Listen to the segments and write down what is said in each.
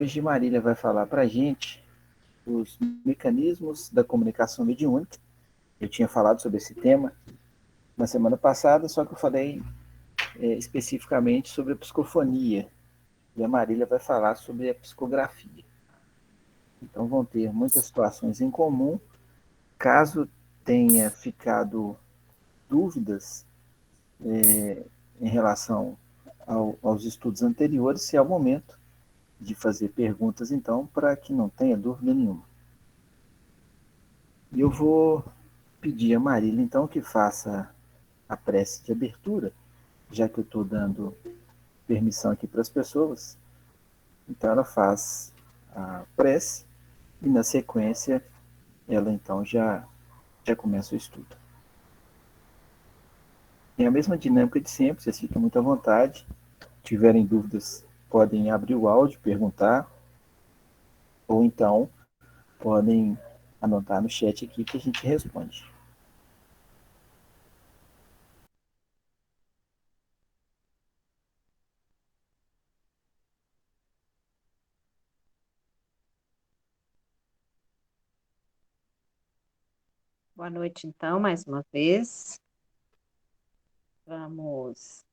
Hoje Marília vai falar para a gente os mecanismos da comunicação mediúnica. Eu tinha falado sobre esse tema na semana passada, só que eu falei especificamente sobre a psicofonia. E a Marília vai falar sobre a psicografia. Então vão ter muitas situações em comum. Caso tenha ficado dúvidas em relação aos estudos anteriores, se é o momento de fazer perguntas, então, para que não tenha dúvida nenhuma. E eu vou pedir a Marília, então, que faça a prece de abertura, já que eu estou dando permissão aqui para as pessoas. Então, ela faz a prece e, na sequência, ela, então, já começa o estudo. É a mesma dinâmica de sempre, vocês fiquem muito à vontade. Se tiverem dúvidas, podem abrir o áudio, perguntar, ou então podem anotar no chat aqui que a gente responde. Boa noite, então, mais uma vez. Vamos,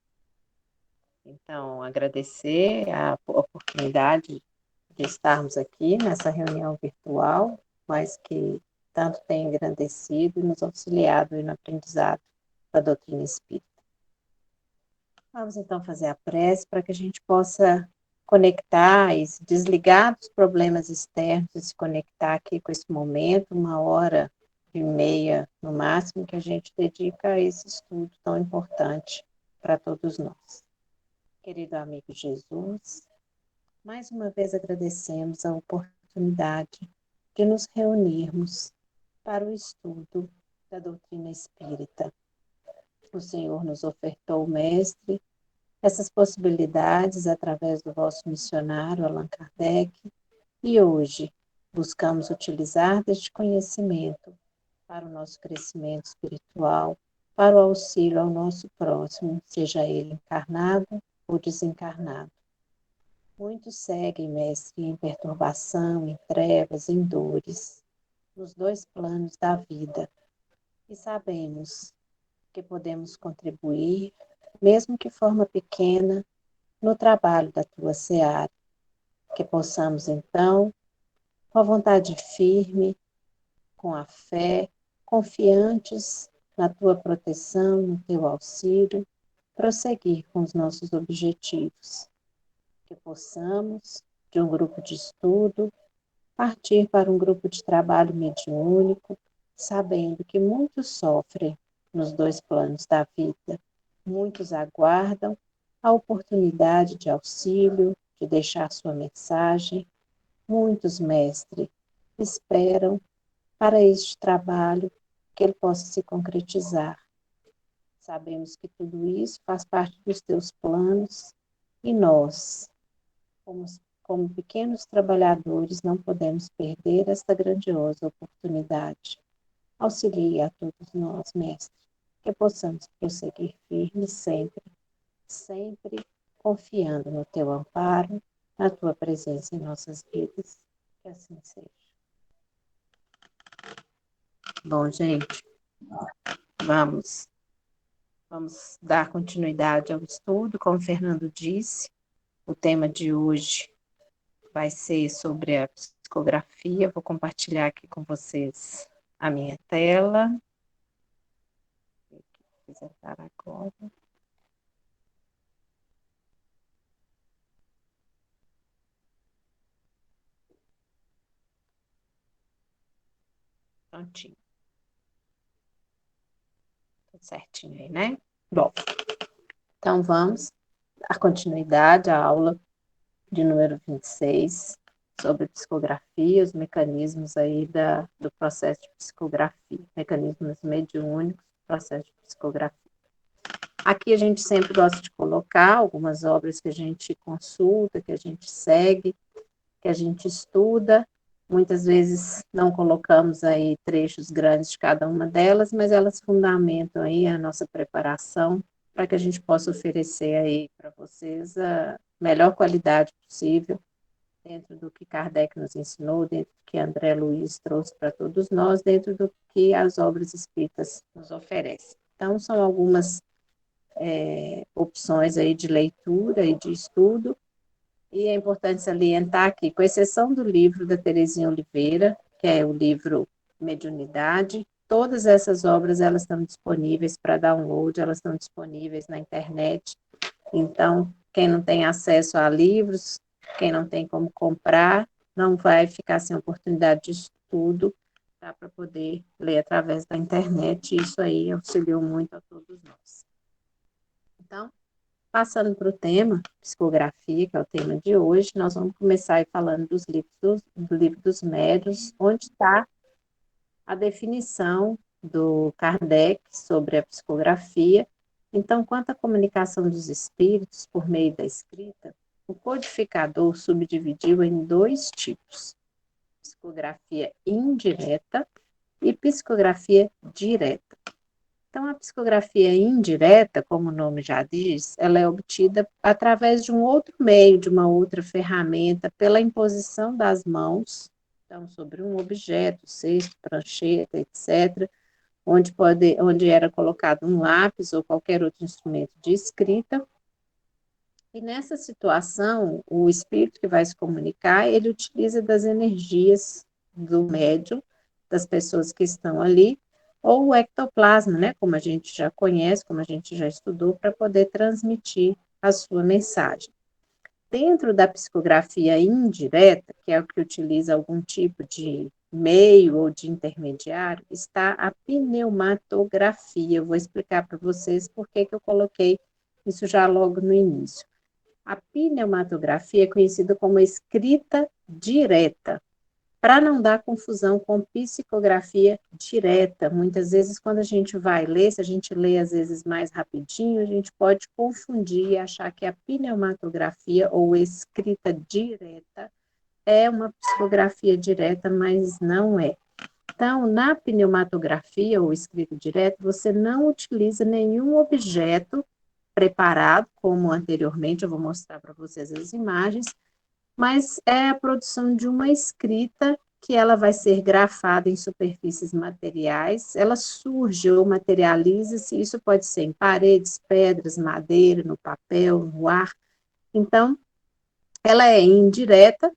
então, agradecer a oportunidade de estarmos aqui nessa reunião virtual, mas que tanto tem engrandecido e nos auxiliado no aprendizado da doutrina espírita. Vamos, então, fazer a prece para que a gente possa conectar e se desligar dos problemas externos e se conectar aqui com esse momento, 1 hora e meia no máximo, que a gente dedica a esse estudo tão importante para todos nós. Querido amigo Jesus, mais uma vez agradecemos a oportunidade de nos reunirmos para o estudo da doutrina espírita. O Senhor nos ofertou, Mestre, essas possibilidades através do vosso missionário Allan Kardec, e hoje buscamos utilizar deste conhecimento para o nosso crescimento espiritual, para o auxílio ao nosso próximo, seja ele encarnado ou desencarnado. Muitos seguem, Mestre, em perturbação, em trevas, em dores, nos dois planos da vida, e sabemos que podemos contribuir, mesmo que de forma pequena, no trabalho da tua seara, que possamos, então, com a vontade firme, com a fé, confiantes na tua proteção, no teu auxílio, prosseguir com os nossos objetivos, que possamos, de um grupo de estudo, partir para um grupo de trabalho mediúnico, sabendo que muitos sofrem nos dois planos da vida, muitos aguardam a oportunidade de auxílio, de deixar sua mensagem, muitos, mestre, esperam para este trabalho que ele possa se concretizar. Sabemos que tudo isso faz parte dos teus planos e nós, como, como pequenos trabalhadores, não podemos perder esta grandiosa oportunidade. Auxilie a todos nós, Mestre, que possamos prosseguir firmes sempre, sempre confiando no teu amparo, na tua presença em nossas vidas. Que assim seja. Bom, gente, vamos dar continuidade ao estudo, como o Fernando disse. O tema de hoje vai ser sobre a psicografia. Vou compartilhar aqui com vocês a minha tela. Vou apresentar agora. Prontinho. Tudo certinho aí, né? Bom, então vamos dar continuidade à aula de número 26, sobre psicografia, os mecanismos aí do processo de psicografia, mecanismos mediúnicos do processo de psicografia. Aqui a gente sempre gosta de colocar algumas obras que a gente consulta, que a gente segue, que a gente estuda. Muitas vezes não colocamos aí trechos grandes de cada uma delas, mas elas fundamentam aí a nossa preparação para que a gente possa oferecer aí para vocês a melhor qualidade possível dentro do que Kardec nos ensinou, dentro do que André Luiz trouxe para todos nós, dentro do que as obras espíritas nos oferecem. Então, são algumas opções aí de leitura e de estudo, e é importante salientar que, com exceção do livro da Terezinha Oliveira, que é o livro Mediunidade, todas essas obras elas estão disponíveis para download, elas estão disponíveis na internet. Então, quem não tem acesso a livros, quem não tem como comprar, não vai ficar sem oportunidade de estudo, dá para poder ler através da internet, e isso aí auxiliou muito a todos nós. Então, passando para o tema, psicografia, que é o tema de hoje, nós vamos começar aí falando do livro dos médiuns, onde está a definição do Kardec sobre a psicografia. Então, quanto à comunicação dos espíritos por meio da escrita, o codificador subdividiu em dois tipos: psicografia indireta e psicografia direta. Então, a psicografia indireta, como o nome já diz, ela é obtida através de um outro meio, de uma outra ferramenta, pela imposição das mãos, então, sobre um objeto, cesto, prancheta, etc., onde era colocado um lápis ou qualquer outro instrumento de escrita. E nessa situação, o espírito que vai se comunicar, ele utiliza das energias do médium, das pessoas que estão ali, ou o ectoplasma, né, como a gente já conhece, como a gente já estudou, para poder transmitir a sua mensagem. Dentro da psicografia indireta, que é o que utiliza algum tipo de meio ou de intermediário, está a pneumatografia. Eu vou explicar para vocês por que eu coloquei isso já logo no início. A pneumatografia é conhecida como escrita direta, para não dar confusão com psicografia direta. Muitas vezes, quando a gente vai ler, se a gente lê às vezes mais rapidinho, a gente pode confundir e achar que a pneumatografia ou escrita direta é uma psicografia direta, mas não é. Então, na pneumatografia ou escrita direta, você não utiliza nenhum objeto preparado, como anteriormente, eu vou mostrar para vocês as imagens, mas é a produção de uma escrita que ela vai ser grafada em superfícies materiais, ela surge ou materializa-se, isso pode ser em paredes, pedras, madeira, no papel, no ar. Então, ela é indireta,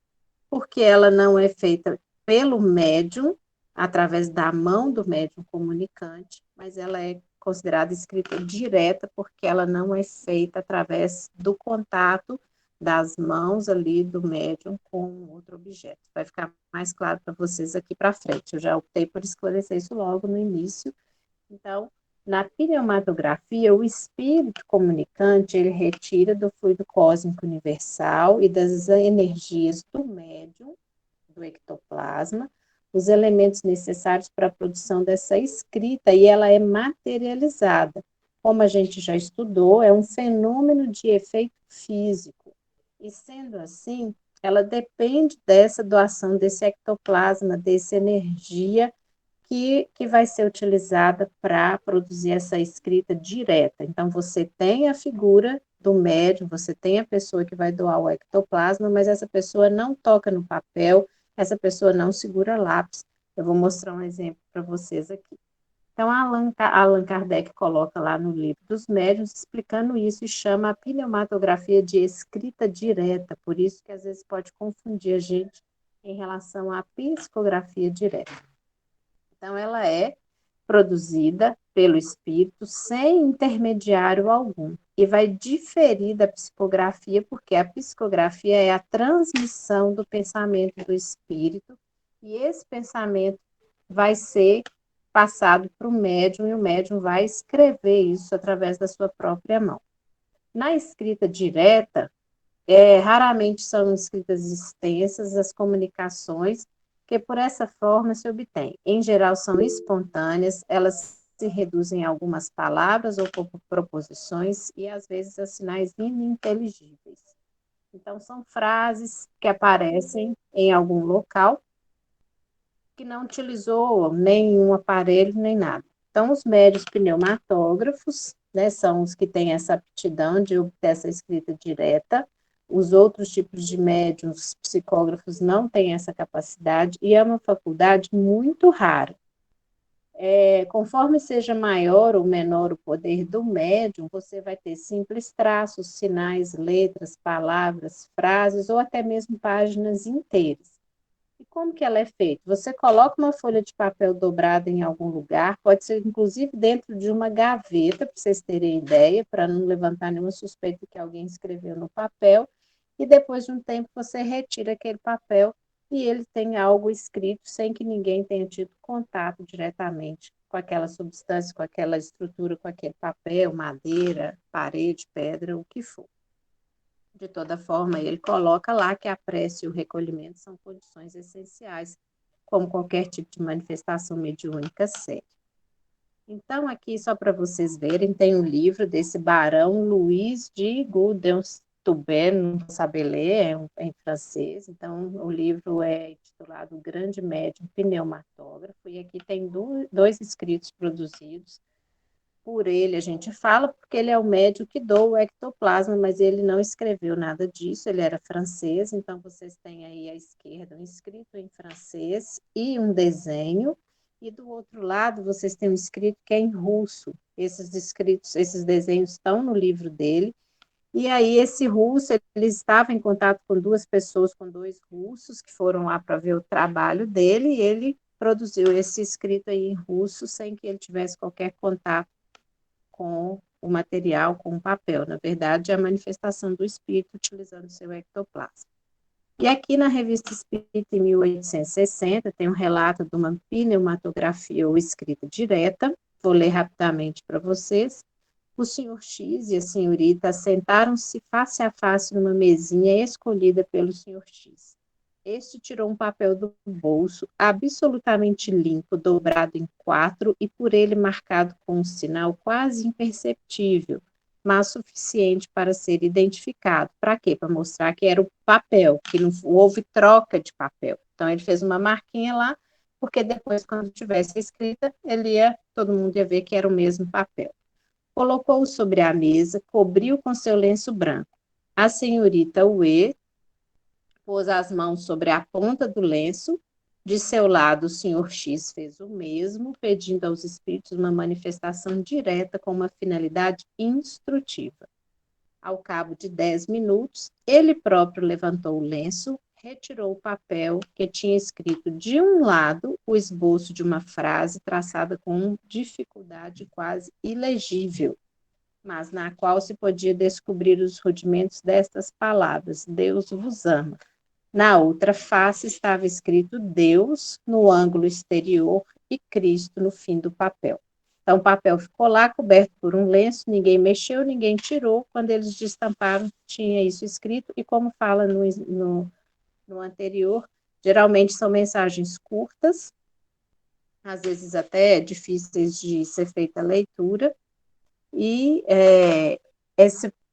porque ela não é feita pelo médium, através da mão do médium comunicante, mas ela é considerada escrita direta, porque ela não é feita através do contato das mãos ali do médium com outro objeto. Vai ficar mais claro para vocês aqui para frente. Eu já optei por esclarecer isso logo no início. Então, na pneumatografia, o espírito comunicante, ele retira do fluido cósmico universal e das energias do médium, do ectoplasma, os elementos necessários para a produção dessa escrita, e ela é materializada. Como a gente já estudou, é um fenômeno de efeito físico. E sendo assim, ela depende dessa doação desse ectoplasma, dessa energia que vai ser utilizada para produzir essa escrita direta. Então, você tem a figura do médium, você tem a pessoa que vai doar o ectoplasma, mas essa pessoa não toca no papel, essa pessoa não segura lápis. Eu vou mostrar um exemplo para vocês aqui. Então, Allan Kardec coloca lá no livro dos médiuns, explicando isso, e chama a pneumatografia de escrita direta, por isso que às vezes pode confundir a gente em relação à psicografia direta. Então, ela é produzida pelo espírito sem intermediário algum e vai diferir da psicografia, porque a psicografia é a transmissão do pensamento do espírito e esse pensamento vai ser passado para o médium e o médium vai escrever isso através da sua própria mão. Na escrita direta, raramente são escritas extensas as comunicações, que por essa forma se obtém. Em geral, são espontâneas, elas se reduzem a algumas palavras ou proposições e, às vezes, a sinais ininteligíveis. Então, são frases que aparecem em algum local que não utilizou nenhum aparelho, nem nada. Então, os médios pneumatógrafos, né, são os que têm essa aptidão de obter essa escrita direta, os outros tipos de médiums, psicógrafos, não têm essa capacidade, e é uma faculdade muito rara. Conforme seja maior ou menor o poder do médium, você vai ter simples traços, sinais, letras, palavras, frases ou até mesmo páginas inteiras. E como que ela é feita? Você coloca uma folha de papel dobrada em algum lugar, pode ser inclusive dentro de uma gaveta, para vocês terem ideia, para não levantar nenhuma suspeita que alguém escreveu no papel, e depois de um tempo você retira aquele papel e ele tem algo escrito sem que ninguém tenha tido contato diretamente com aquela substância, com aquela estrutura, com aquele papel, madeira, parede, pedra, o que for. De toda forma, ele coloca lá que a prece e o recolhimento são condições essenciais, como qualquer tipo de manifestação mediúnica séria. Então, aqui, só para vocês verem, tem um livro desse barão Luiz de Guldenstubbe, não vou saber ler, é em francês. Então, o livro é intitulado O Grande Médium Pneumatógrafo, e aqui tem dois escritos produzidos por ele, a gente fala, porque ele é o médium que doa o ectoplasma, mas ele não escreveu nada disso, ele era francês, então vocês têm aí à esquerda um escrito em francês e um desenho, e do outro lado vocês têm um escrito que é em russo. Esses escritos, esses desenhos estão no livro dele, e aí esse russo, ele estava em contato com duas pessoas, com dois russos, que foram lá para ver o trabalho dele, e ele produziu esse escrito aí em russo, sem que ele tivesse qualquer contato com o material, com o papel. Na verdade, é a manifestação do espírito utilizando o seu ectoplasma. E aqui na Revista Espírita, em 1860, tem um relato de uma pneumatografia ou escrita direta. Vou ler rapidamente para vocês. O senhor X e a senhorita sentaram-se face a face numa mesinha escolhida pelo senhor X. Este tirou um papel do bolso, absolutamente limpo, dobrado em quatro e por ele marcado com um sinal quase imperceptível, mas suficiente para ser identificado. Para quê? Para mostrar que era o papel, que não houve troca de papel. Então, ele fez uma marquinha lá, porque depois, quando tivesse escrita, todo mundo ia ver que era o mesmo papel. Colocou-o sobre a mesa, cobriu com seu lenço branco. A senhorita Uê pôs as mãos sobre a ponta do lenço. De seu lado, o senhor X fez o mesmo, pedindo aos espíritos uma manifestação direta com uma finalidade instrutiva. Ao cabo de 10 minutos, ele próprio levantou o lenço, retirou o papel que tinha escrito de um lado o esboço de uma frase traçada com dificuldade quase ilegível, mas na qual se podia descobrir os rudimentos destas palavras: Deus vos ama. Na outra face estava escrito Deus no ângulo exterior e Cristo no fim do papel. Então, o papel ficou lá coberto por um lenço, ninguém mexeu, ninguém tirou. Quando eles destamparam, tinha isso escrito, e como fala no anterior, geralmente são mensagens curtas, às vezes até difíceis de ser feita a leitura, e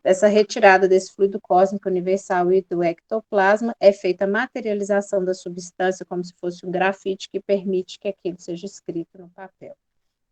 essa retirada desse fluido cósmico universal e do ectoplasma é feita a materialização da substância como se fosse um grafite que permite que aquilo seja escrito no papel.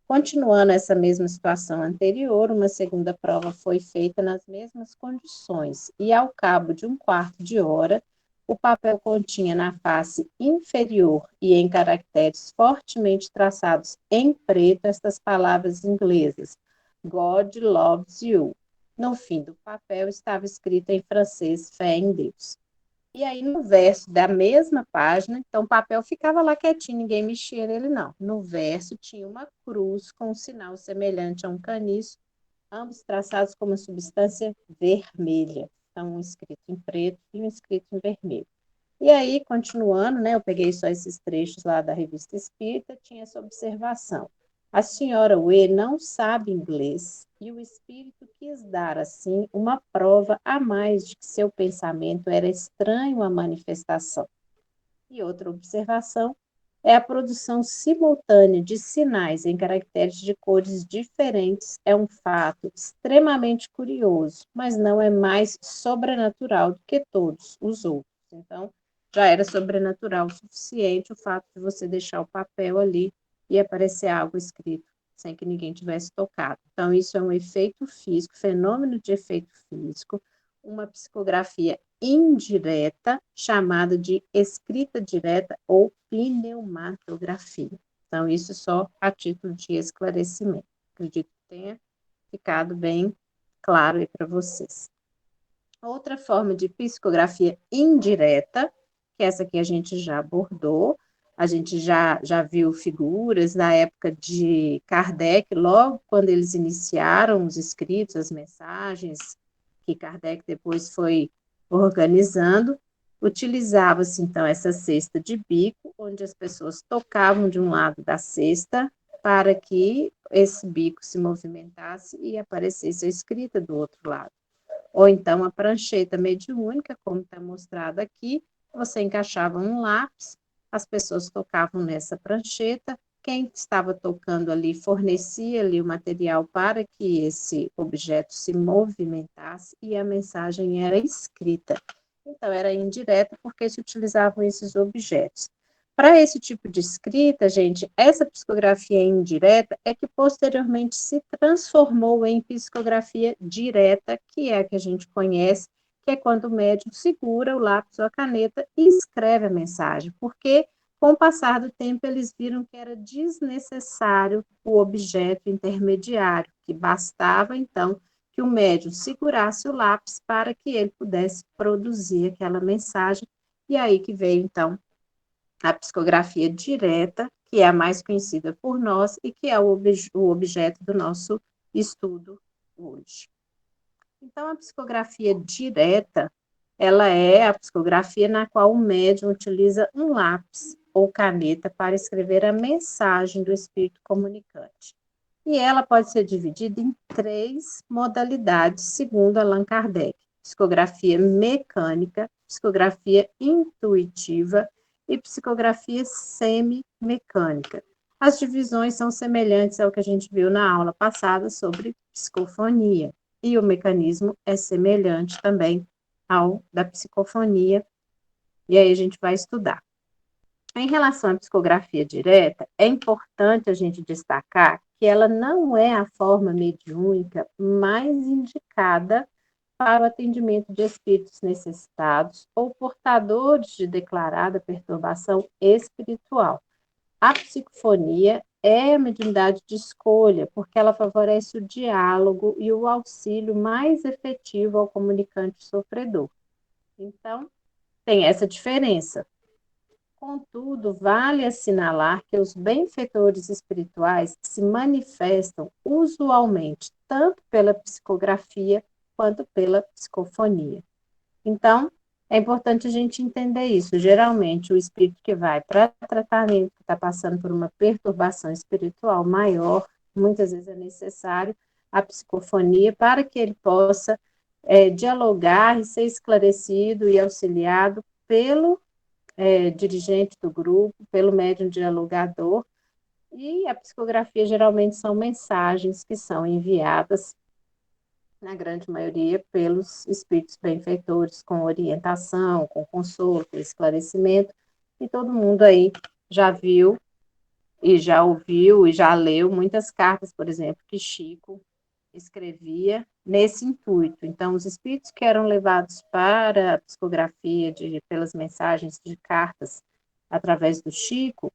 Continuando essa mesma situação anterior, uma segunda prova foi feita nas mesmas condições e, ao cabo de um quarto de hora, o papel continha na face inferior e em caracteres fortemente traçados em preto estas palavras inglesas: God loves you. No fim do papel estava escrito em francês: fé em Deus. E aí, no verso da mesma página, então o papel ficava lá quietinho, ninguém mexia nele, não. No verso tinha uma cruz com um sinal semelhante a um caniço, ambos traçados com uma substância vermelha. Então, um escrito em preto e um escrito em vermelho. E aí, continuando, né, eu peguei só esses trechos lá da Revista Espírita, tinha essa observação. A senhora Uê não sabe inglês e o espírito quis dar, assim, uma prova a mais de que seu pensamento era estranho à manifestação. E outra observação é a produção simultânea de sinais em caracteres de cores diferentes. É um fato extremamente curioso, mas não é mais sobrenatural do que todos os outros. Então, já era sobrenatural o suficiente o fato de você deixar o papel ali e aparecer algo escrito sem que ninguém tivesse tocado. Então, isso é um efeito físico, fenômeno de efeito físico, uma psicografia indireta, chamada de escrita direta ou pneumatografia. Então, isso só a título de esclarecimento. Acredito que tenha ficado bem claro aí para vocês. Outra forma de psicografia indireta, que essa aqui a gente já abordou, a gente já viu figuras na época de Kardec, logo quando eles iniciaram os escritos, as mensagens, que Kardec depois foi organizando, utilizava-se então essa cesta de bico, onde as pessoas tocavam de um lado da cesta para que esse bico se movimentasse e aparecesse a escrita do outro lado. Ou então a prancheta mediúnica, como está mostrado aqui, você encaixava um lápis, as pessoas tocavam nessa prancheta, quem estava tocando ali fornecia ali o material para que esse objeto se movimentasse e a mensagem era escrita. Então, era indireta porque se utilizavam esses objetos. Para esse tipo de escrita, gente, essa psicografia indireta é que posteriormente se transformou em psicografia direta, que é a que a gente conhece, que é quando o médium segura o lápis ou a caneta e escreve a mensagem, porque com o passar do tempo eles viram que era desnecessário o objeto intermediário, que bastava então que o médium segurasse o lápis para que ele pudesse produzir aquela mensagem, e aí que veio então a psicografia direta, que é a mais conhecida por nós e que é o objeto do nosso estudo hoje. Então, a psicografia direta, ela é a psicografia na qual o médium utiliza um lápis ou caneta para escrever a mensagem do espírito comunicante. E ela pode ser dividida em 3 modalidades, segundo Allan Kardec: psicografia mecânica, psicografia intuitiva e psicografia semimecânica. As divisões são semelhantes ao que a gente viu na aula passada sobre psicofonia, e o mecanismo é semelhante também ao da psicofonia, e aí a gente vai estudar. Em relação à psicografia direta, é importante a gente destacar que ela não é a forma mediúnica mais indicada para o atendimento de espíritos necessitados ou portadores de declarada perturbação espiritual. A psicofonia é a mediunidade de escolha, porque ela favorece o diálogo e o auxílio mais efetivo ao comunicante sofredor. Então, tem essa diferença. Contudo, vale assinalar que os benfeitores espirituais se manifestam usualmente tanto pela psicografia quanto pela psicofonia. Então, é importante a gente entender isso. Geralmente, o espírito que vai para tratamento, que está passando por uma perturbação espiritual maior, muitas vezes é necessário a psicofonia para que ele possa dialogar e ser esclarecido e auxiliado pelo dirigente do grupo, pelo médium dialogador, e a psicografia geralmente são mensagens que são enviadas, na grande maioria, pelos espíritos benfeitores, com orientação, com consolo, com esclarecimento, e todo mundo aí já viu, e já ouviu, e já leu muitas cartas, por exemplo, que Chico escrevia nesse intuito. Então, os espíritos que eram levados para a psicografia pelas mensagens de cartas através do Chico,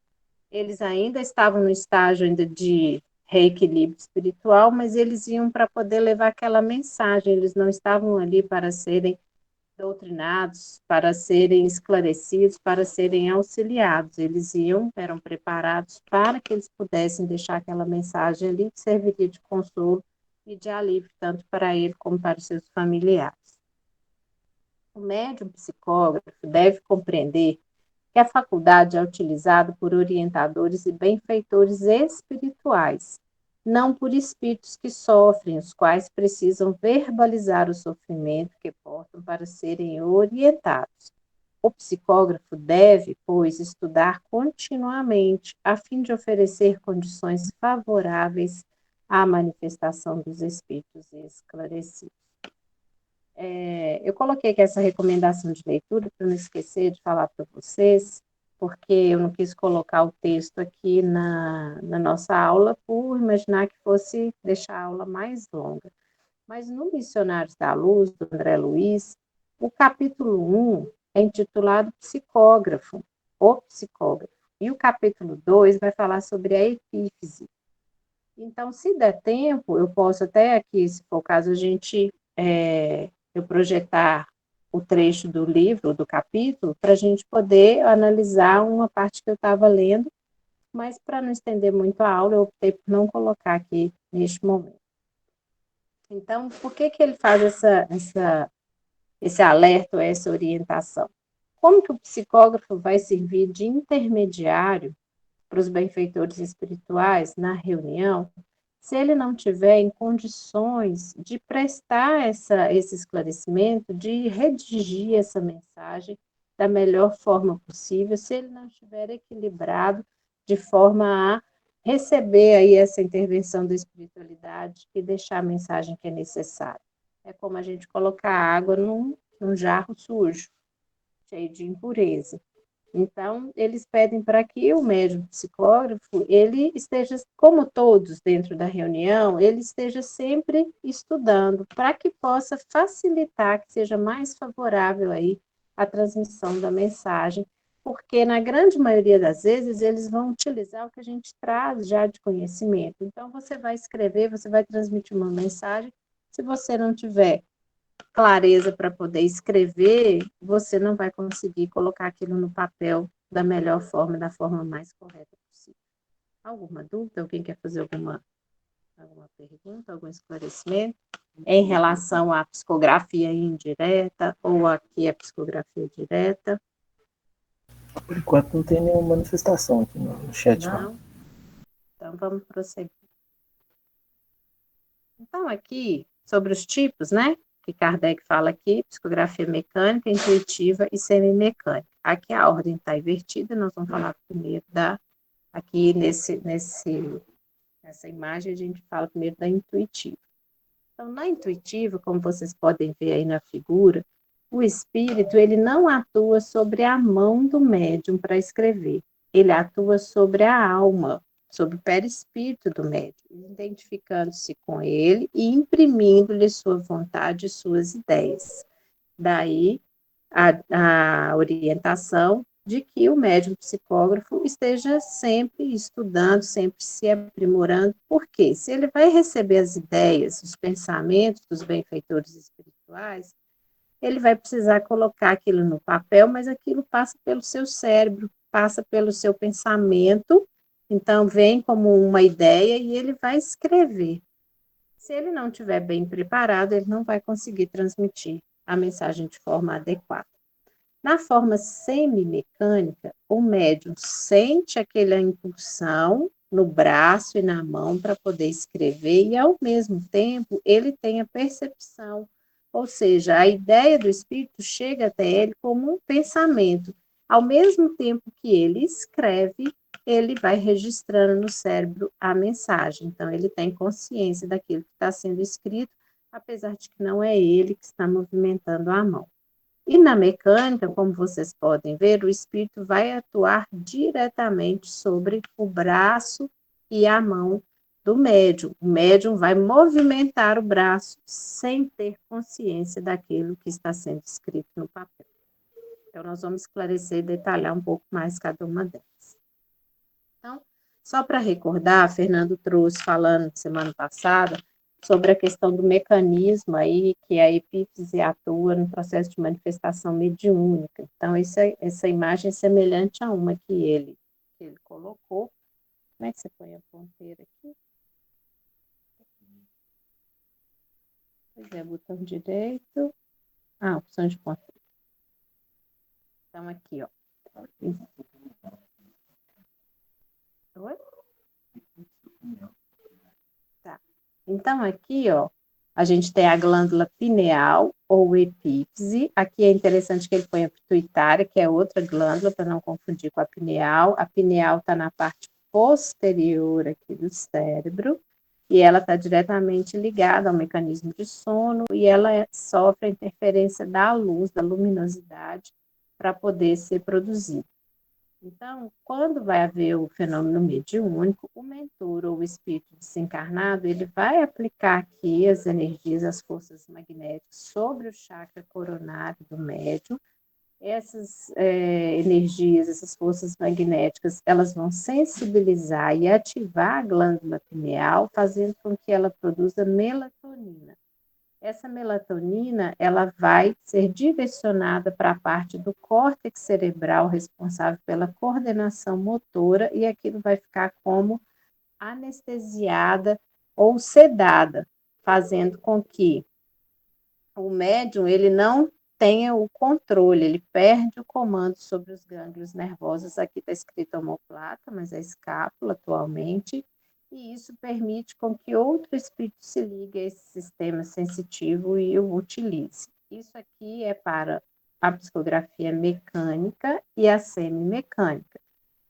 eles ainda estavam no estágio ainda de reequilíbrio espiritual, mas eles iam para poder levar aquela mensagem, eles não estavam ali para serem doutrinados, para serem esclarecidos, para serem auxiliados. Eles iam, eram preparados para que eles pudessem deixar aquela mensagem ali, que serviria de consolo e de alívio, tanto para ele como para os seus familiares. O médium psicógrafo deve compreender que a faculdade é utilizada por orientadores e benfeitores espirituais, não por espíritos que sofrem, os quais precisam verbalizar o sofrimento que portam para serem orientados. O psicógrafo deve, pois, estudar continuamente, a fim de oferecer condições favoráveis à manifestação dos espíritos esclarecidos. Eu coloquei aqui essa recomendação de leitura para não esquecer de falar para vocês, porque eu não quis colocar o texto aqui na nossa aula por imaginar que fosse deixar a aula mais longa. Mas no Missionários da Luz, do André Luiz, O capítulo 1 é intitulado Psicógrafo, o psicógrafo. E o capítulo 2 vai falar sobre a epífise. Então, se der tempo, eu posso até aqui, se for o caso, eu projetar o trecho do livro, do capítulo, para a gente poder analisar uma parte que eu estava lendo, mas para não estender muito a aula, eu optei por não colocar aqui neste momento. Então, por que ele faz esse alerta, essa orientação? Como que o psicógrafo vai servir de intermediário para os benfeitores espirituais na reunião, se ele não tiver em condições de prestar esse esclarecimento, de redigir essa mensagem da melhor forma possível, se ele não estiver equilibrado de forma a receber aí essa intervenção da espiritualidade e deixar a mensagem que é necessária. É como a gente colocar água num jarro sujo, cheio de impureza. Então, eles pedem para que o médium psicógrafo, ele esteja, como todos dentro da reunião, ele esteja sempre estudando, para que possa facilitar, que seja mais favorável aí a transmissão da mensagem, porque na grande maioria das vezes eles vão utilizar o que a gente traz já de conhecimento. Então, você vai escrever, você vai transmitir uma mensagem, se você não tiver clareza para poder escrever, você não vai conseguir colocar aquilo no papel da melhor forma, da forma mais correta possível. Alguma dúvida? Alguém quer fazer alguma pergunta, algum esclarecimento em relação à psicografia indireta ou aqui a psicografia direta? Por enquanto não tem nenhuma manifestação aqui no chat. Não? Então vamos prosseguir. Então aqui, sobre os tipos, né? Que Kardec fala aqui, psicografia mecânica, intuitiva e semimecânica. Aqui a ordem está invertida, nós vamos falar primeiro aqui nessa imagem a gente fala primeiro da intuitiva. Então, na intuitiva, como vocês podem ver aí na figura, o espírito, ele não atua sobre a mão do médium para escrever, ele atua sobre a alma, sobre o perispírito do médium, identificando-se com ele e imprimindo-lhe sua vontade e suas ideias. Daí a orientação de que o médium psicógrafo esteja sempre estudando, sempre se aprimorando, porque se ele vai receber as ideias, os pensamentos dos benfeitores espirituais, ele vai precisar colocar aquilo no papel, mas aquilo passa pelo seu cérebro, passa pelo seu pensamento, então vem como uma ideia e ele vai escrever. Se ele não estiver bem preparado, ele não vai conseguir transmitir a mensagem de forma adequada. Na forma semimecânica, o médium sente aquela impulsão no braço e na mão para poder escrever e, ao mesmo tempo, ele tem a percepção, ou seja, a ideia do espírito chega até ele como um pensamento. Ao mesmo tempo que ele escreve, ele vai registrando no cérebro a mensagem. Então, ele tem consciência daquilo que está sendo escrito, apesar de que não é ele que está movimentando a mão. E na mecânica, como vocês podem ver, o espírito vai atuar diretamente sobre o braço e a mão do médium. O médium vai movimentar o braço sem ter consciência daquilo que está sendo escrito no papel. Então, nós vamos esclarecer e detalhar um pouco mais cada uma delas. Então, só para recordar, Fernando trouxe, falando semana passada, sobre a questão do mecanismo aí que a epífise atua no processo de manifestação mediúnica. Então, essa imagem é semelhante a uma que ele colocou. Como é que você põe a ponteira aqui? Pois é, botão direito. Opção de ponteira. Então, aqui, ó. Oi? Tá. Então, aqui, ó, a gente tem a glândula pineal ou epífise. Aqui é interessante que ele ponha a pituitária, que é outra glândula, para não confundir com a pineal. A pineal está na parte posterior aqui do cérebro, e ela está diretamente ligada ao mecanismo de sono, e ela sofre a interferência da luz, da luminosidade, para poder ser produzida. Então, quando vai haver o fenômeno mediúnico, o mentor ou o espírito desencarnado, ele vai aplicar aqui as energias, as forças magnéticas sobre o chakra coronário do médium. Essas energias, essas forças magnéticas, elas vão sensibilizar e ativar a glândula pineal, fazendo com que ela produza melatonina. Essa melatonina, ela vai ser direcionada para a parte do córtex cerebral responsável pela coordenação motora e aquilo vai ficar como anestesiada ou sedada, fazendo com que o médium ele não tenha o controle, ele perde o comando sobre os gânglios nervosos. Aqui está escrito omoplata, mas é escápula atualmente, e isso permite com que outro espírito se ligue a esse sistema sensitivo e o utilize. Isso aqui é para a psicografia mecânica e a semimecânica.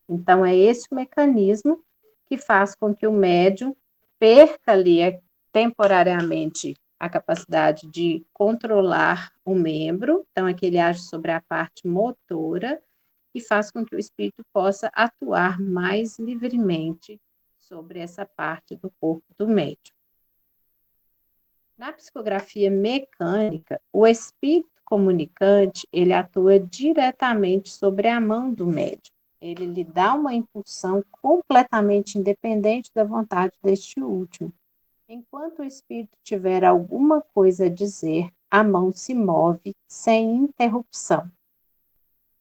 Então, é esse o mecanismo que faz com que o médium perca ali temporariamente a capacidade de controlar o membro, então aqui ele age sobre a parte motora e faz com que o espírito possa atuar mais livremente sobre essa parte do corpo do médium. Na psicografia mecânica, o espírito comunicante, ele atua diretamente sobre a mão do médium. Ele lhe dá uma impulsão completamente independente da vontade deste último. Enquanto o espírito tiver alguma coisa a dizer, a mão se move sem interrupção.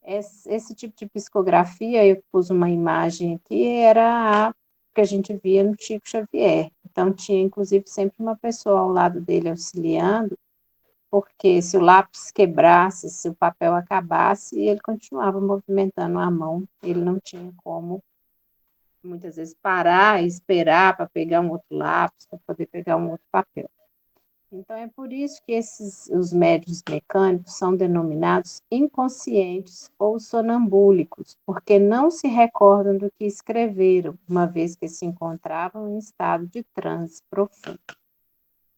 Esse tipo de psicografia, eu pus uma imagem aqui, era a que a gente via no Chico Xavier. Então, tinha, inclusive, sempre uma pessoa ao lado dele auxiliando, porque se o lápis quebrasse, se o papel acabasse, ele continuava movimentando a mão, ele não tinha como, muitas vezes, parar e esperar para pegar um outro lápis, para poder pegar um outro papel. Então, é por isso que os médiuns mecânicos são denominados inconscientes ou sonambúlicos, porque não se recordam do que escreveram, uma vez que se encontravam em estado de transe profundo.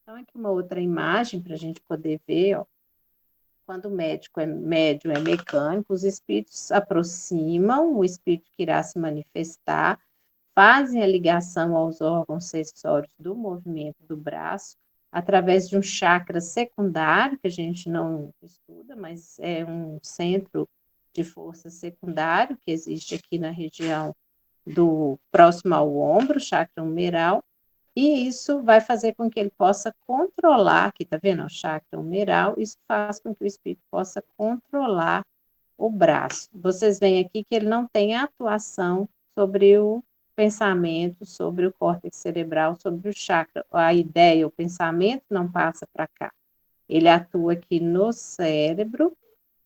Então, aqui uma outra imagem para a gente poder ver, ó, quando o médium é mecânico, os espíritos se aproximam, o espírito que irá se manifestar, fazem a ligação aos órgãos sensórios do movimento do braço, através de um chakra secundário, que a gente não estuda, mas é um centro de força secundário, que existe aqui na região do próximo ao ombro, chakra humeral, e isso vai fazer com que ele possa controlar, aqui tá vendo, o chakra humeral, isso faz com que o espírito possa controlar o braço. Vocês veem aqui que ele não tem atuação sobre o pensamento, sobre o córtex cerebral, sobre o chakra. A ideia, o pensamento não passa para cá. Ele atua aqui no cérebro,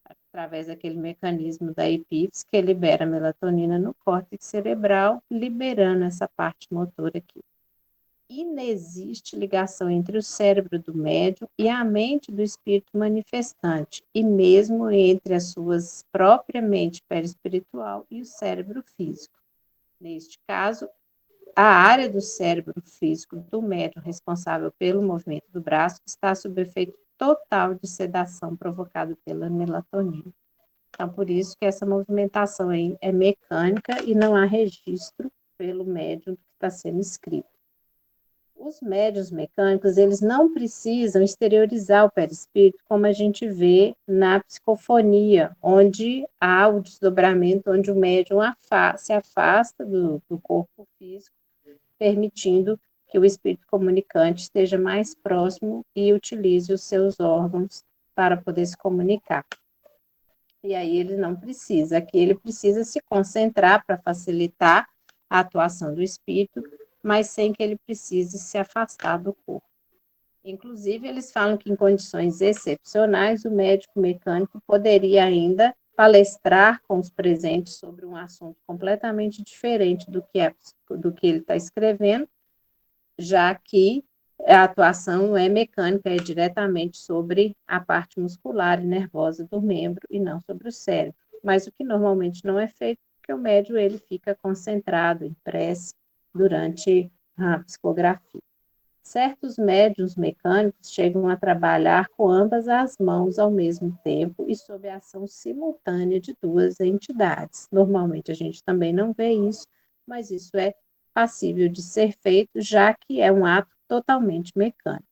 através daquele mecanismo da epífise, que libera melatonina no córtex cerebral, liberando essa parte motora aqui. Inexiste ligação entre o cérebro do médium e a mente do espírito manifestante, e mesmo entre as suas propriamente perispiritual e o cérebro físico. Neste caso, a área do cérebro físico do médium responsável pelo movimento do braço está sob efeito total de sedação provocado pela melatonina. Então, por isso que essa movimentação aí é mecânica e não há registro pelo médium do que está sendo escrito. Os médiuns mecânicos, eles não precisam exteriorizar o perispírito, como a gente vê na psicofonia, onde há o desdobramento, onde o médium se afasta do corpo físico, permitindo que o espírito comunicante esteja mais próximo e utilize os seus órgãos para poder se comunicar. E aí ele não precisa, aqui ele precisa se concentrar para facilitar a atuação do espírito, mas sem que ele precise se afastar do corpo. Inclusive, eles falam que em condições excepcionais, o médico mecânico poderia ainda palestrar com os presentes sobre um assunto completamente diferente do que ele está escrevendo, já que a atuação não é mecânica, é diretamente sobre a parte muscular e nervosa do membro e não sobre o cérebro. Mas o que normalmente não é feito, porque o médium ele fica concentrado em prece durante a psicografia. Certos médiuns mecânicos chegam a trabalhar com ambas as mãos ao mesmo tempo e sob a ação simultânea de duas entidades. Normalmente a gente também não vê isso, mas isso é passível de ser feito, já que é um ato totalmente mecânico.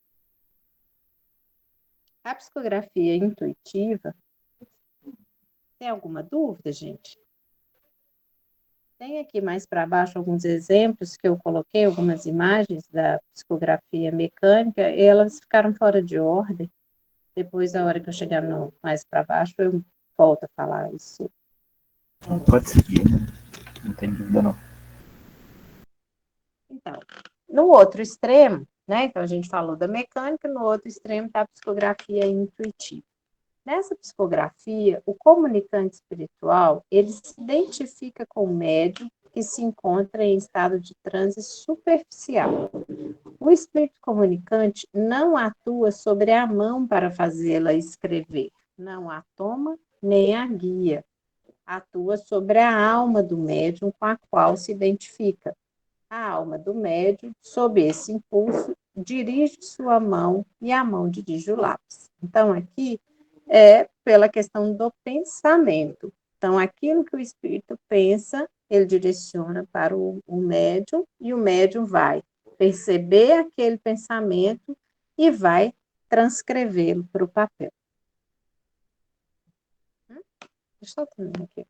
A psicografia intuitiva, tem alguma dúvida, gente? Tem aqui mais para baixo alguns exemplos que eu coloquei, algumas imagens da psicografia mecânica, e elas ficaram fora de ordem. Depois, na hora que eu chegar mais para baixo, eu volto a falar isso. Pode seguir, não tem dúvida não. Então, no outro extremo, né? Então, a gente falou da mecânica, no outro extremo está a psicografia intuitiva. Nessa psicografia, o comunicante espiritual, ele se identifica com o médium que se encontra em estado de transe superficial. O espírito comunicante não atua sobre a mão para fazê-la escrever, não a toma nem a guia. Atua sobre a alma do médium com a qual se identifica. A alma do médium, sob esse impulso, dirige sua mão e a mão dirige o lápis. Então, aqui é pela questão do pensamento. Então, aquilo que o espírito pensa, ele direciona para o médium e o médium vai perceber aquele pensamento e vai transcrevê-lo para o papel. Deixa eu terminar aqui.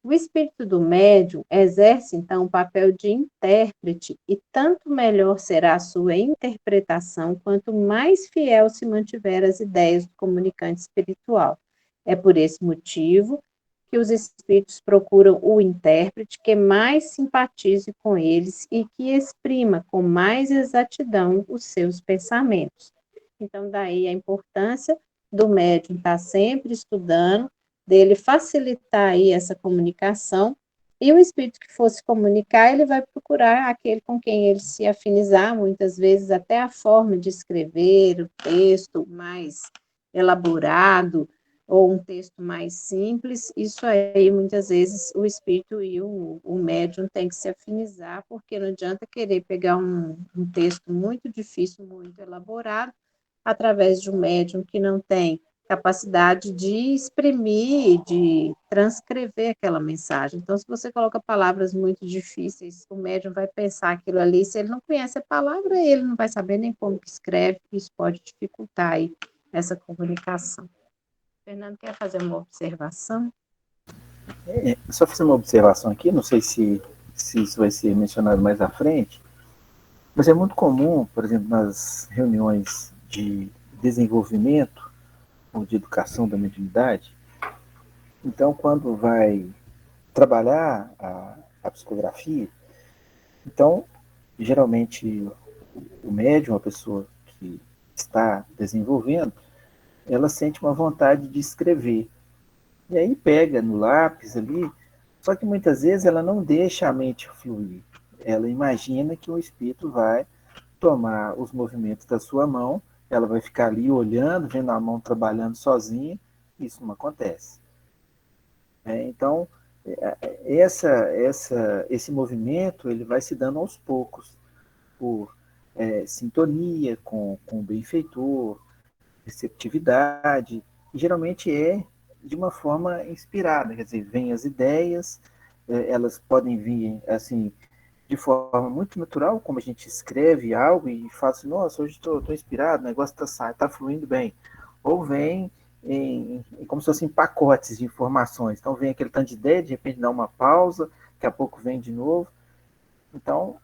O espírito do médium exerce, então, o papel de intérprete, e tanto melhor será a sua interpretação, quanto mais fiel se mantiver as ideias do comunicante espiritual. É por esse motivo que os espíritos procuram o intérprete que mais simpatize com eles e que exprima com mais exatidão os seus pensamentos. Então, daí a importância do médium estar sempre estudando, dele facilitar aí essa comunicação, e o espírito que fosse comunicar, ele vai procurar aquele com quem ele se afinizar, muitas vezes até a forma de escrever, o texto mais elaborado, ou um texto mais simples, isso aí, muitas vezes, o espírito e o médium têm que se afinizar, porque não adianta querer pegar um texto muito difícil, muito elaborado, através de um médium que não tem capacidade de exprimir, de transcrever aquela mensagem. Então, se você coloca palavras muito difíceis, o médium vai pensar aquilo ali, se ele não conhece a palavra, ele não vai saber nem como que escreve, isso pode dificultar aí essa comunicação. Fernando, quer fazer uma observação? Só fazer uma observação aqui, não sei se isso vai ser mencionado mais à frente, mas é muito comum, por exemplo, nas reuniões de desenvolvimento ou de educação da mediunidade, então, quando vai trabalhar a psicografia, então, geralmente, o médium, a pessoa que está desenvolvendo, ela sente uma vontade de escrever. E aí pega no lápis ali, só que muitas vezes ela não deixa a mente fluir. Ela imagina que o espírito vai tomar os movimentos da sua mão, ela vai ficar ali olhando, vendo a mão trabalhando sozinha, isso não acontece. Então, esse movimento ele vai se dando aos poucos, por sintonia com o benfeitor, receptividade, e geralmente é de uma forma inspirada, quer dizer, vêm as ideias, elas podem vir assim de forma muito natural, como a gente escreve algo e fala assim, nossa, hoje estou inspirado, o negócio está fluindo bem. Ou vem como se fossem pacotes de informações. Então vem aquele tanto de ideia, de repente dá uma pausa, daqui a pouco vem de novo. Então,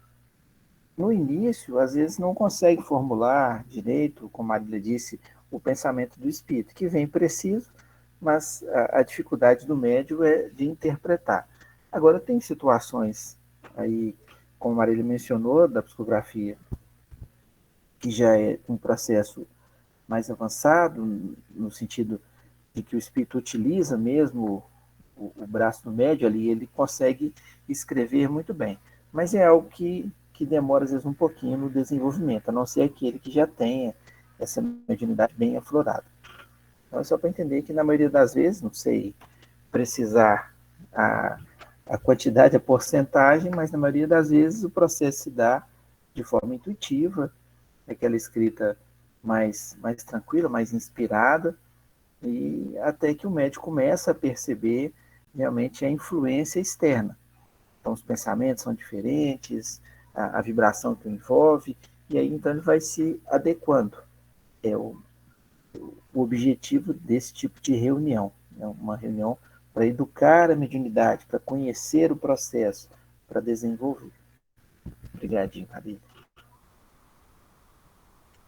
no início, às vezes não consegue formular direito, como a Marília disse, o pensamento do espírito, que vem preciso, mas a dificuldade do médium é de interpretar. Agora, tem situações aí, como a Marília mencionou, da psicografia, que já é um processo mais avançado, no sentido de que o espírito utiliza mesmo o braço do médium ali, ele consegue escrever muito bem. Mas é algo que demora, às vezes, um pouquinho no desenvolvimento, a não ser aquele que já tenha essa mediunidade bem aflorada. Então, é só para entender que, na maioria das vezes, não sei precisar a quantidade, a porcentagem, mas na maioria das vezes o processo se dá de forma intuitiva aquela escrita mais tranquila, mais inspirada, e até que o médium começa a perceber realmente a influência externa. Então, os pensamentos são diferentes, a vibração que o envolve, e aí então ele vai se adequando. É o objetivo desse tipo de reunião. É uma reunião para educar a mediunidade, para conhecer o processo, para desenvolver. Obrigadinho, Rabino.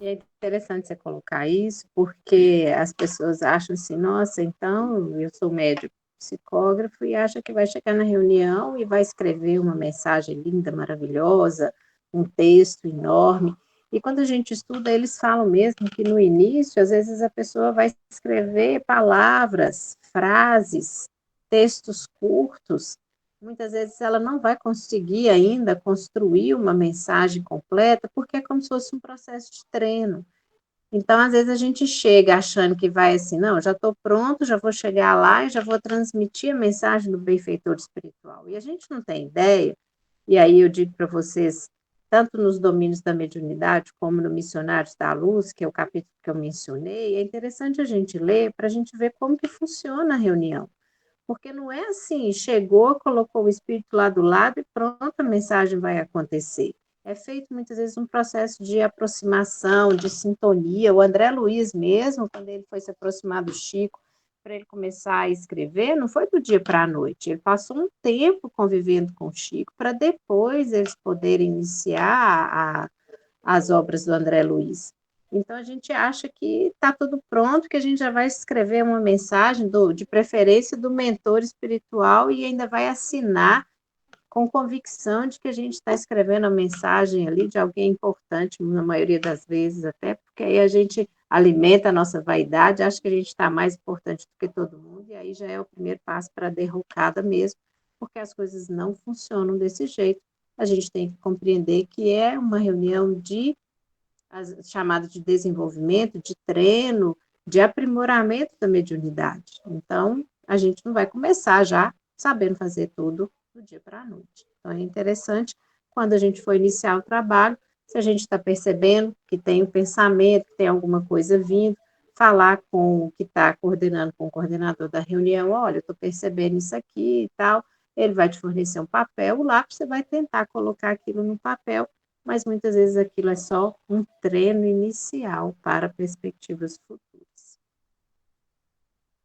E é interessante você colocar isso, porque as pessoas acham assim, nossa, então eu sou médico psicógrafo e acha que vai chegar na reunião e vai escrever uma mensagem linda, maravilhosa, um texto enorme. E quando a gente estuda, eles falam mesmo que no início, às vezes a pessoa vai escrever palavras, frases, textos curtos. Muitas vezes ela não vai conseguir ainda construir uma mensagem completa, porque é como se fosse um processo de treino. Então, às vezes, a gente chega achando que vai assim, não, já estou pronto, já vou chegar lá e já vou transmitir a mensagem do benfeitor espiritual. E a gente não tem ideia, e aí eu digo para vocês, tanto nos domínios da mediunidade, como no Missionários da Luz, que é o capítulo que eu mencionei, é interessante a gente ler para a gente ver como que funciona a reunião. Porque não é assim, chegou, colocou o espírito lá do lado e pronto, a mensagem vai acontecer. É feito muitas vezes um processo de aproximação, de sintonia. O André Luiz mesmo, quando ele foi se aproximar do Chico, para ele começar a escrever, não foi do dia para a noite. Ele passou um tempo convivendo com o Chico para depois eles poderem iniciar as obras do André Luiz. Então a gente acha que está tudo pronto, que a gente já vai escrever uma mensagem de preferência do mentor espiritual e ainda vai assinar com convicção de que a gente está escrevendo a mensagem ali de alguém importante, na maioria das vezes até, porque aí a gente alimenta a nossa vaidade, acha que a gente está mais importante do que todo mundo, e aí já é o primeiro passo para a derrocada mesmo, porque as coisas não funcionam desse jeito. A gente tem que compreender que é uma reunião chamada de desenvolvimento, de treino, de aprimoramento da mediunidade. Então, a gente não vai começar já sabendo fazer tudo do dia para a noite. Então, é interessante, quando a gente for iniciar o trabalho, se a gente está percebendo que tem um pensamento, que tem alguma coisa vindo, falar com o que está coordenando, com o coordenador da reunião, olha, estou percebendo isso aqui e tal, ele vai te fornecer um papel, o lápis você vai tentar colocar aquilo no papel, mas muitas vezes aquilo é só um treino inicial para perspectivas futuras.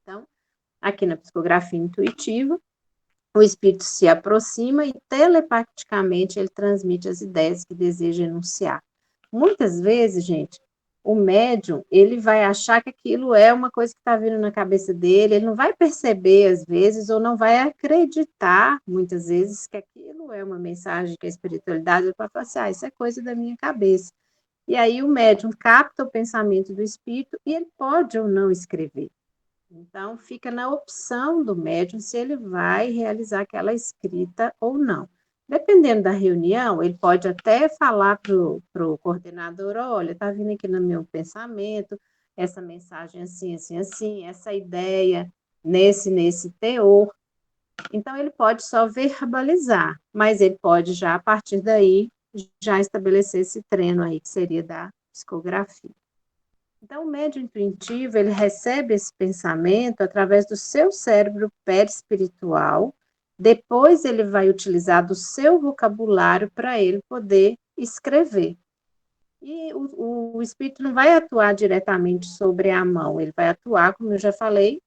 Então, aqui na psicografia intuitiva, o espírito se aproxima e telepaticamente ele transmite as ideias que deseja enunciar. Muitas vezes, gente, o médium, ele vai achar que aquilo é uma coisa que está vindo na cabeça dele, ele não vai perceber às vezes, ou não vai acreditar muitas vezes que aquilo é uma mensagem que a espiritualidade vai falar assim, isso é coisa da minha cabeça. E aí o médium capta o pensamento do espírito e ele pode ou não escrever. Então, fica na opção do médium se ele vai realizar aquela escrita ou não. Dependendo da reunião, ele pode até falar para o coordenador, olha, está vindo aqui no meu pensamento, essa mensagem assim, assim, assim, essa ideia nesse teor. Então, ele pode só verbalizar, mas ele pode já, a partir daí, já estabelecer esse treino aí, que seria da psicografia. Então, o médium intuitivo, ele recebe esse pensamento através do seu cérebro perispiritual, depois ele vai utilizar do seu vocabulário para ele poder escrever. E o espírito não vai atuar diretamente sobre a mão, ele vai atuar, como eu já falei,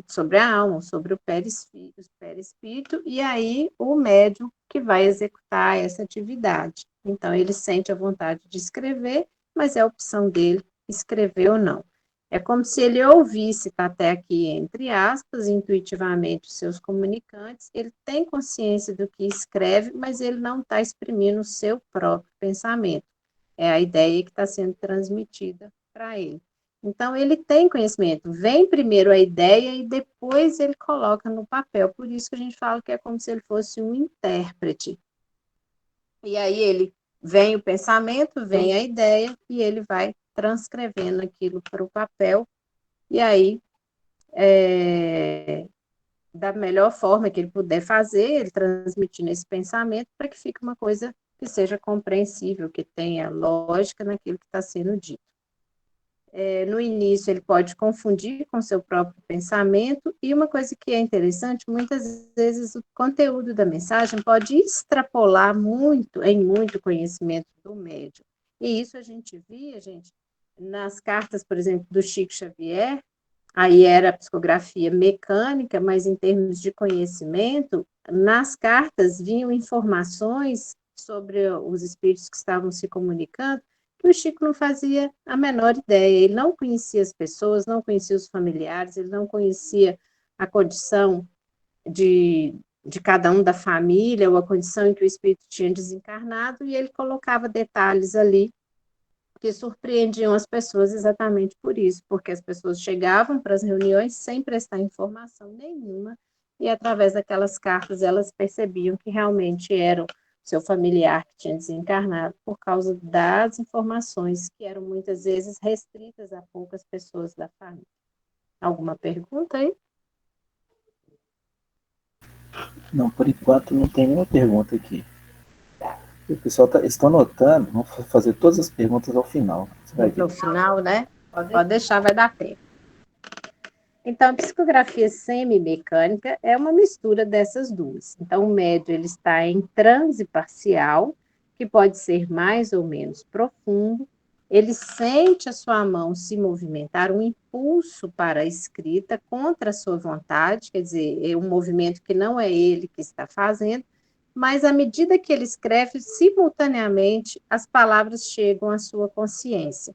sobre a alma, sobre o perispírito, e aí o médium que vai executar essa atividade. Então, ele sente a vontade de escrever, mas é a opção dele escrever ou não. É como se ele ouvisse, está até aqui entre aspas, intuitivamente os seus comunicantes, ele tem consciência do que escreve, mas ele não está exprimindo o seu próprio pensamento. É a ideia que está sendo transmitida para ele. Então, ele tem conhecimento. Vem primeiro a ideia e depois ele coloca no papel. Por isso que a gente fala que é como se ele fosse um intérprete. E aí ele vem o pensamento, vem a ideia e ele vai transcrevendo aquilo para o papel. E aí, da melhor forma que ele puder fazer, ele transmitindo esse pensamento para que fique uma coisa que seja compreensível, que tenha lógica naquilo que está sendo dito. No início, ele pode confundir com seu próprio pensamento, e uma coisa que é interessante, muitas vezes o conteúdo da mensagem pode extrapolar muito, em muito conhecimento do médium. E isso a gente via, gente, nas cartas, por exemplo, do Chico Xavier, aí era a psicografia mecânica, mas em termos de conhecimento, nas cartas vinham informações sobre os espíritos que estavam se comunicando, que o Chico não fazia a menor ideia. Ele não conhecia as pessoas, não conhecia os familiares, ele não conhecia a condição de cada um da família, ou a condição em que o espírito tinha desencarnado, e ele colocava detalhes ali que surpreendiam as pessoas exatamente por isso, porque as pessoas chegavam para as reuniões sem prestar informação nenhuma, e através daquelas cartas elas percebiam que realmente eram seu familiar que tinha desencarnado por causa das informações que eram muitas vezes restritas a poucas pessoas da família. Alguma pergunta aí? Não, por enquanto não tem nenhuma pergunta aqui. O pessoal está anotando, vamos fazer todas as perguntas ao final. Você vai ver. No final, né? Pode deixar, vai dar tempo. Então, a psicografia semimecânica é uma mistura dessas duas. Então, o médio ele está em transe parcial, que pode ser mais ou menos profundo. Ele sente a sua mão se movimentar, um impulso para a escrita contra a sua vontade, quer dizer, é um movimento que não é ele que está fazendo, mas à medida que ele escreve, simultaneamente as palavras chegam à sua consciência.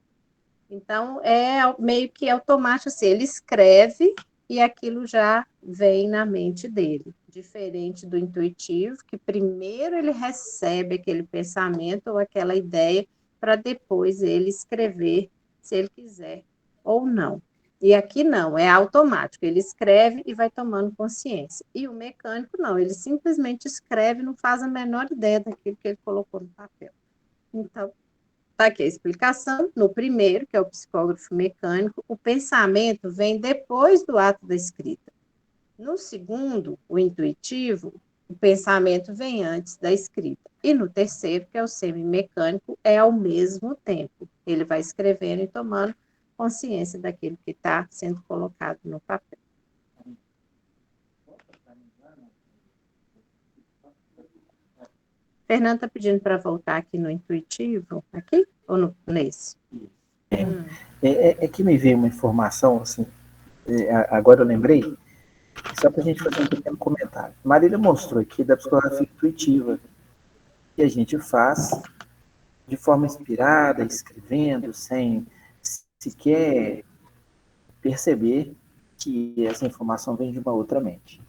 Então, é meio que automático, assim, ele escreve e aquilo já vem na mente dele. Diferente do intuitivo, que primeiro ele recebe aquele pensamento ou aquela ideia, para depois ele escrever, se ele quiser ou não. E aqui não, é automático, ele escreve e vai tomando consciência. E o mecânico não, ele simplesmente escreve, não faz a menor ideia daquilo que ele colocou no papel. Então, está aqui a explicação. No primeiro, que é o psicógrafo mecânico, o pensamento vem depois do ato da escrita. No segundo, o intuitivo, o pensamento vem antes da escrita. E no terceiro, que é o semimecânico, é ao mesmo tempo. Ele vai escrevendo e tomando consciência daquilo que está sendo colocado no papel. Fernando está pedindo para voltar aqui no intuitivo, aqui ou nesse? É que me veio uma informação, assim, agora eu lembrei, só para a gente fazer um pequeno comentário. Marília mostrou aqui da psicografia intuitiva, que a gente faz de forma inspirada, escrevendo, sem sequer perceber que essa informação vem de uma outra mente.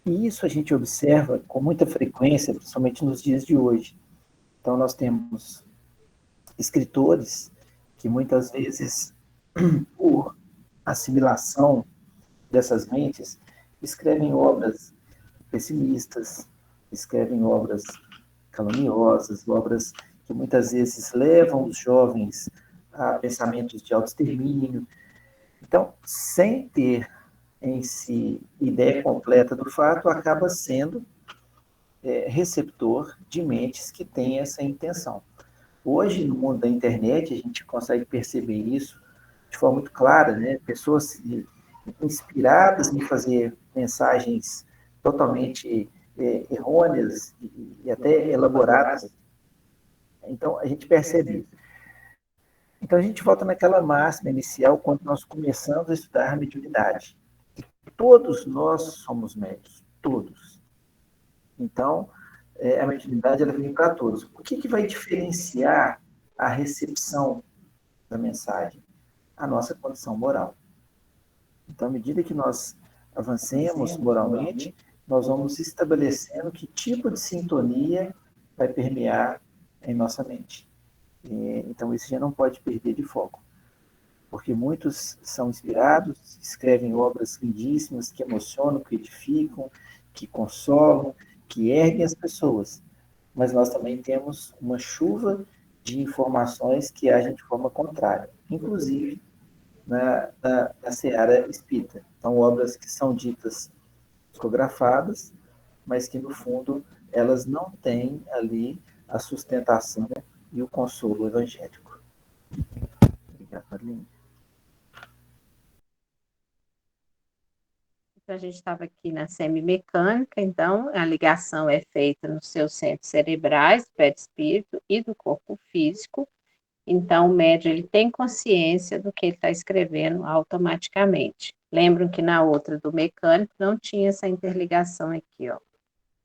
E isso a gente observa com muita frequência, principalmente nos dias de hoje. Então, nós temos escritores que muitas vezes, por assimilação dessas mentes, escrevem obras pessimistas, escrevem obras caluniosas, obras que muitas vezes levam os jovens a pensamentos de autoextermínio. Então, sem ter em si ideia completa do fato, acaba sendo receptor de mentes que têm essa intenção. Hoje, no mundo da internet, a gente consegue perceber isso de forma muito clara, né? Pessoas inspiradas em fazer mensagens totalmente errôneas e até elaboradas. Então, a gente percebe isso. Então, a gente volta naquela máxima inicial, quando nós começamos a estudar a mediunidade. Todos nós somos médiuns, todos. Então, a mediunidade ela vem para todos. O que vai diferenciar a recepção da mensagem? A nossa condição moral. Então, à medida que nós avancemos moralmente, nós vamos estabelecendo que tipo de sintonia vai permear em nossa mente. Então, isso já não pode perder de foco, porque muitos são inspirados, escrevem obras lindíssimas que emocionam, que edificam, que consolam, que erguem as pessoas. Mas nós também temos uma chuva de informações que agem de forma contrária, inclusive na seara espírita. Então, obras que são ditas psicografadas, mas que, no fundo, elas não têm ali a sustentação e o consolo evangélico. Obrigado, Madeline. Então, a gente estava aqui na semimecânica, então a ligação é feita nos seus centros cerebrais, do perispírito e do corpo físico. Então, o médium ele tem consciência do que ele está escrevendo automaticamente. Lembram que na outra do mecânico não tinha essa interligação aqui, ó.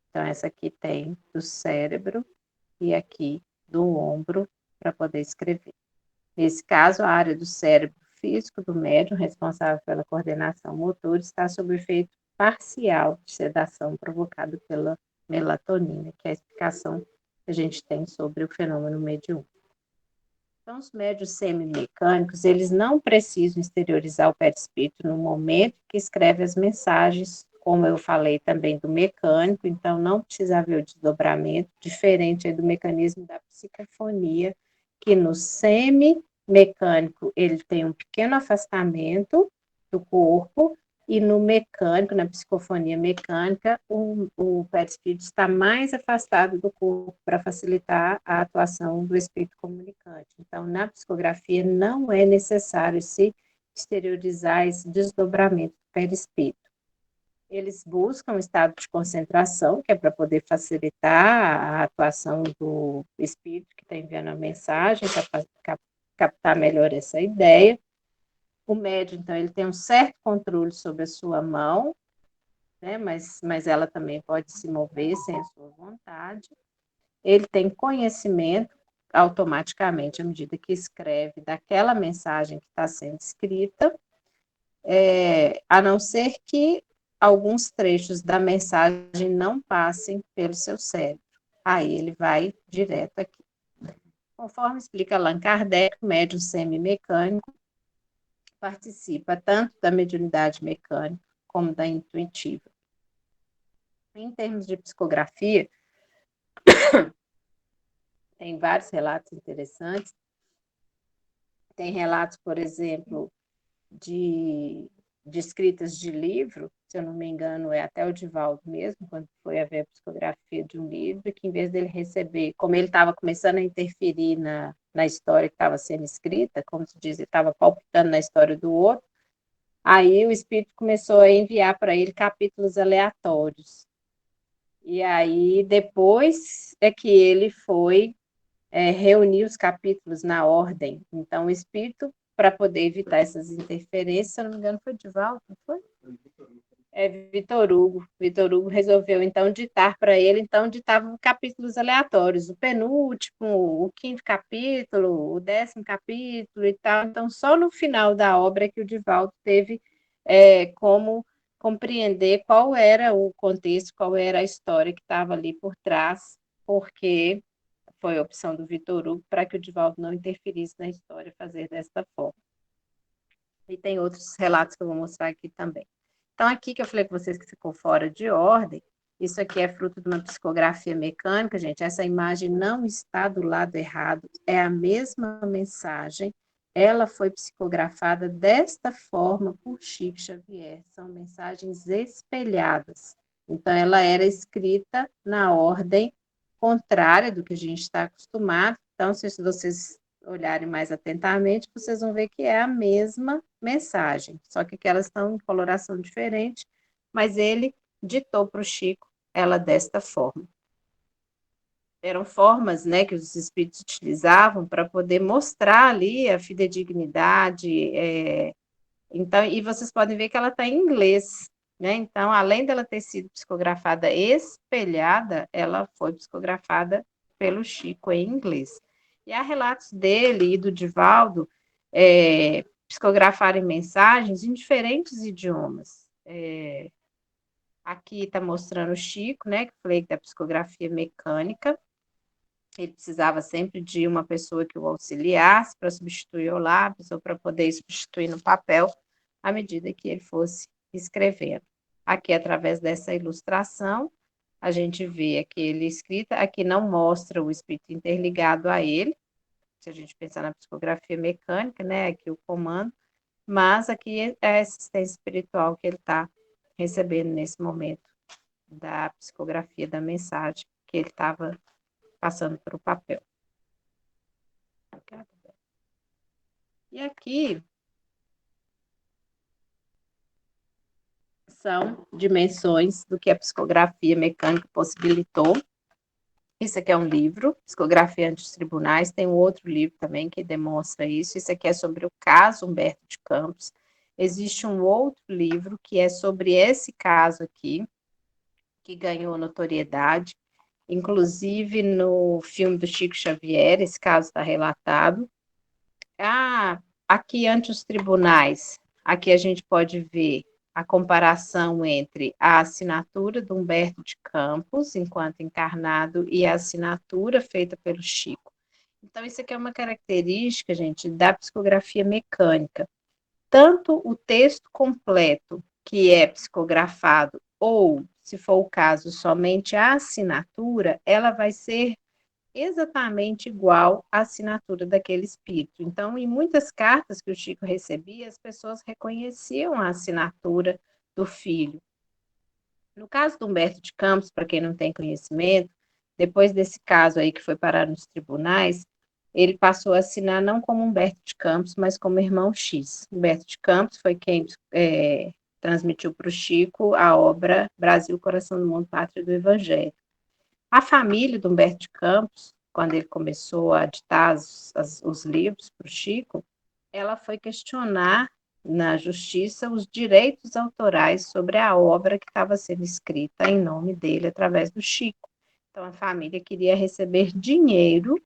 Então, essa aqui tem do cérebro e aqui do ombro para poder escrever. Nesse caso, a área do cérebro físico do médium, responsável pela coordenação motor, está sob efeito parcial de sedação provocado pela melatonina, que é a explicação que a gente tem sobre o fenômeno mediúnico. Então, os médiuns semimecânicos, eles não precisam exteriorizar o perispírito no momento que escreve as mensagens, como eu falei também do mecânico, então não precisa haver o desdobramento, diferente do mecanismo da psicofonia, que no semimecânico ele tem um pequeno afastamento do corpo, e no mecânico, na psicofonia mecânica, o perispírito está mais afastado do corpo para facilitar a atuação do espírito comunicante. Então, na psicografia, não é necessário se exteriorizar esse desdobramento do perispírito. Eles buscam um estado de concentração, que é para poder facilitar a atuação do espírito que está enviando a mensagem, para captar melhor essa ideia. O médium, então, ele tem um certo controle sobre a sua mão, né, mas ela também pode se mover sem a sua vontade. Ele tem conhecimento automaticamente, à medida que escreve, daquela mensagem que está sendo escrita, a não ser que alguns trechos da mensagem não passem pelo seu cérebro. Aí ele vai direto aqui. Conforme explica Allan Kardec, o médium semimecânico participa tanto da mediunidade mecânica como da intuitiva. Em termos de psicografia, tem vários relatos interessantes. Tem relatos, por exemplo, de escritas de livro, se eu não me engano, é até o Divaldo mesmo, quando foi a ver a psicografia de um livro, que em vez dele receber, como ele estava começando a interferir na história que estava sendo escrita, como se diz, ele estava palpitando na história do outro, aí o espírito começou a enviar para ele capítulos aleatórios. E aí, depois é que ele foi reunir os capítulos na ordem. Então, o espírito, para poder evitar essas interferências, se eu não me engano, foi Divaldo, não foi? Vitor Hugo. Vitor Hugo resolveu, então, ditar para ele, então, ditavam capítulos aleatórios, o penúltimo, o quinto capítulo, o 10º capítulo e tal. Então, só no final da obra é que o Divaldo teve como compreender qual era o contexto, qual era a história que estava ali por trás, porque foi a opção do Vitor Hugo para que o Divaldo não interferisse na história, fazer desta forma. E tem outros relatos que eu vou mostrar aqui também. Então, aqui que eu falei com vocês que ficou fora de ordem, isso aqui é fruto de uma psicografia mecânica, gente. Essa imagem não está do lado errado, é a mesma mensagem. Ela foi psicografada desta forma por Chico Xavier. São mensagens espelhadas. Então, ela era escrita na ordem contrária do que a gente está acostumado. Então, se vocês olharem mais atentamente, vocês vão ver que é a mesma mensagem, só que elas estão em coloração diferente, mas ele ditou para o Chico ela desta forma. Eram formas, né, que os espíritos utilizavam para poder mostrar ali a fidedignidade, então, e vocês podem ver que ela está em inglês, né? Então, além dela ter sido psicografada espelhada, ela foi psicografada pelo Chico em inglês. E há relatos dele e do Divaldo psicografarem mensagens em diferentes idiomas. Aqui está mostrando o Chico, né? Que falei da psicografia mecânica. Ele precisava sempre de uma pessoa que o auxiliasse para substituir o lápis ou para poder substituir no papel à medida que ele fosse escrevendo. Aqui, através dessa ilustração, a gente vê aquele escrita, aqui não mostra o espírito interligado a ele, se a gente pensar na psicografia mecânica, né, aqui o comando, mas aqui é a assistência espiritual que ele está recebendo nesse momento da psicografia da mensagem que ele estava passando para o papel. E aqui são dimensões do que a psicografia mecânica possibilitou. Isso aqui é um livro, Psicografia ante os Tribunais, tem um outro livro também que demonstra isso. Isso aqui é sobre o caso Humberto de Campos. Existe um outro livro que é sobre esse caso aqui, que ganhou notoriedade, inclusive no filme do Chico Xavier, esse caso está relatado. Aqui ante os tribunais, aqui a gente pode ver a comparação entre a assinatura do Humberto de Campos, enquanto encarnado, e a assinatura feita pelo Chico. Então, isso aqui é uma característica, gente, da psicografia mecânica. Tanto o texto completo, que é psicografado, ou, se for o caso, somente a assinatura, ela vai ser exatamente igual à assinatura daquele espírito. Então, em muitas cartas que o Chico recebia, as pessoas reconheciam a assinatura do filho. No caso do Humberto de Campos, para quem não tem conhecimento, depois desse caso aí que foi parar nos tribunais, ele passou a assinar não como Humberto de Campos, mas como irmão X. Humberto de Campos foi quem transmitiu para o Chico a obra Brasil, Coração do Mundo, Pátria do Evangelho. A família do Humberto de Campos, quando ele começou a ditar os livros para o Chico, ela foi questionar na justiça os direitos autorais sobre a obra que estava sendo escrita em nome dele através do Chico. Então a família queria receber dinheiro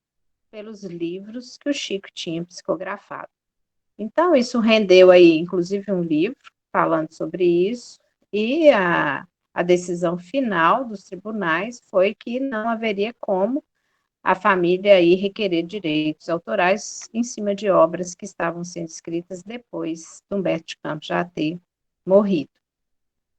pelos livros que o Chico tinha psicografado. Então isso rendeu aí, inclusive, um livro falando sobre isso, e a decisão final dos tribunais foi que não haveria como a família aí requerer direitos autorais em cima de obras que estavam sendo escritas depois de Humberto de Campos já ter morrido.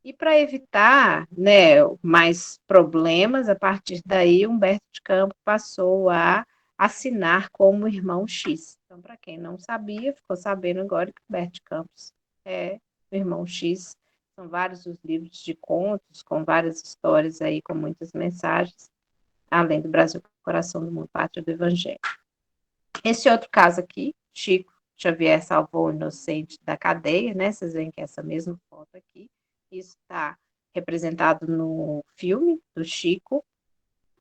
E para evitar, né, mais problemas, a partir daí Humberto de Campos passou a assinar como irmão X. Então, para quem não sabia, ficou sabendo agora que Humberto de Campos é o irmão X. São vários os livros de contos, com várias histórias aí, com muitas mensagens, além do Brasil, Coração do Mundo, Pátria do Evangelho. Esse outro caso aqui, Chico Xavier salvou o inocente da cadeia, né? Vocês veem que é essa mesma foto aqui. Isso está representado no filme do Chico.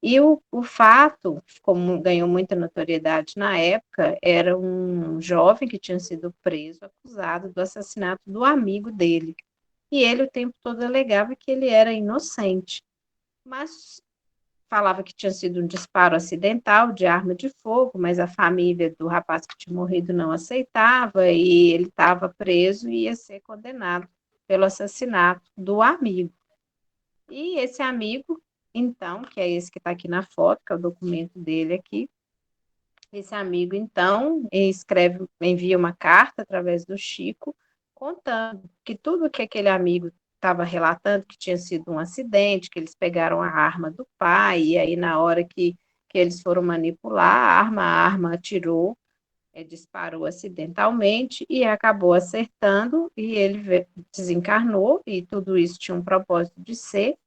E o fato, como ganhou muita notoriedade na época, era um jovem que tinha sido preso, acusado do assassinato do amigo dele. E ele o tempo todo alegava que ele era inocente. Mas falava que tinha sido um disparo acidental de arma de fogo, mas a família do rapaz que tinha morrido não aceitava e ele estava preso e ia ser condenado pelo assassinato do amigo. E esse amigo, então, que é esse que está aqui na foto, que é o documento dele aqui, esse amigo, então, envia uma carta através do Chico, contando que tudo que aquele amigo estava relatando, que tinha sido um acidente, que eles pegaram a arma do pai, e aí na hora que eles foram manipular a arma atirou, disparou acidentalmente e acabou acertando, e ele desencarnou, e tudo isso tinha um propósito de ser.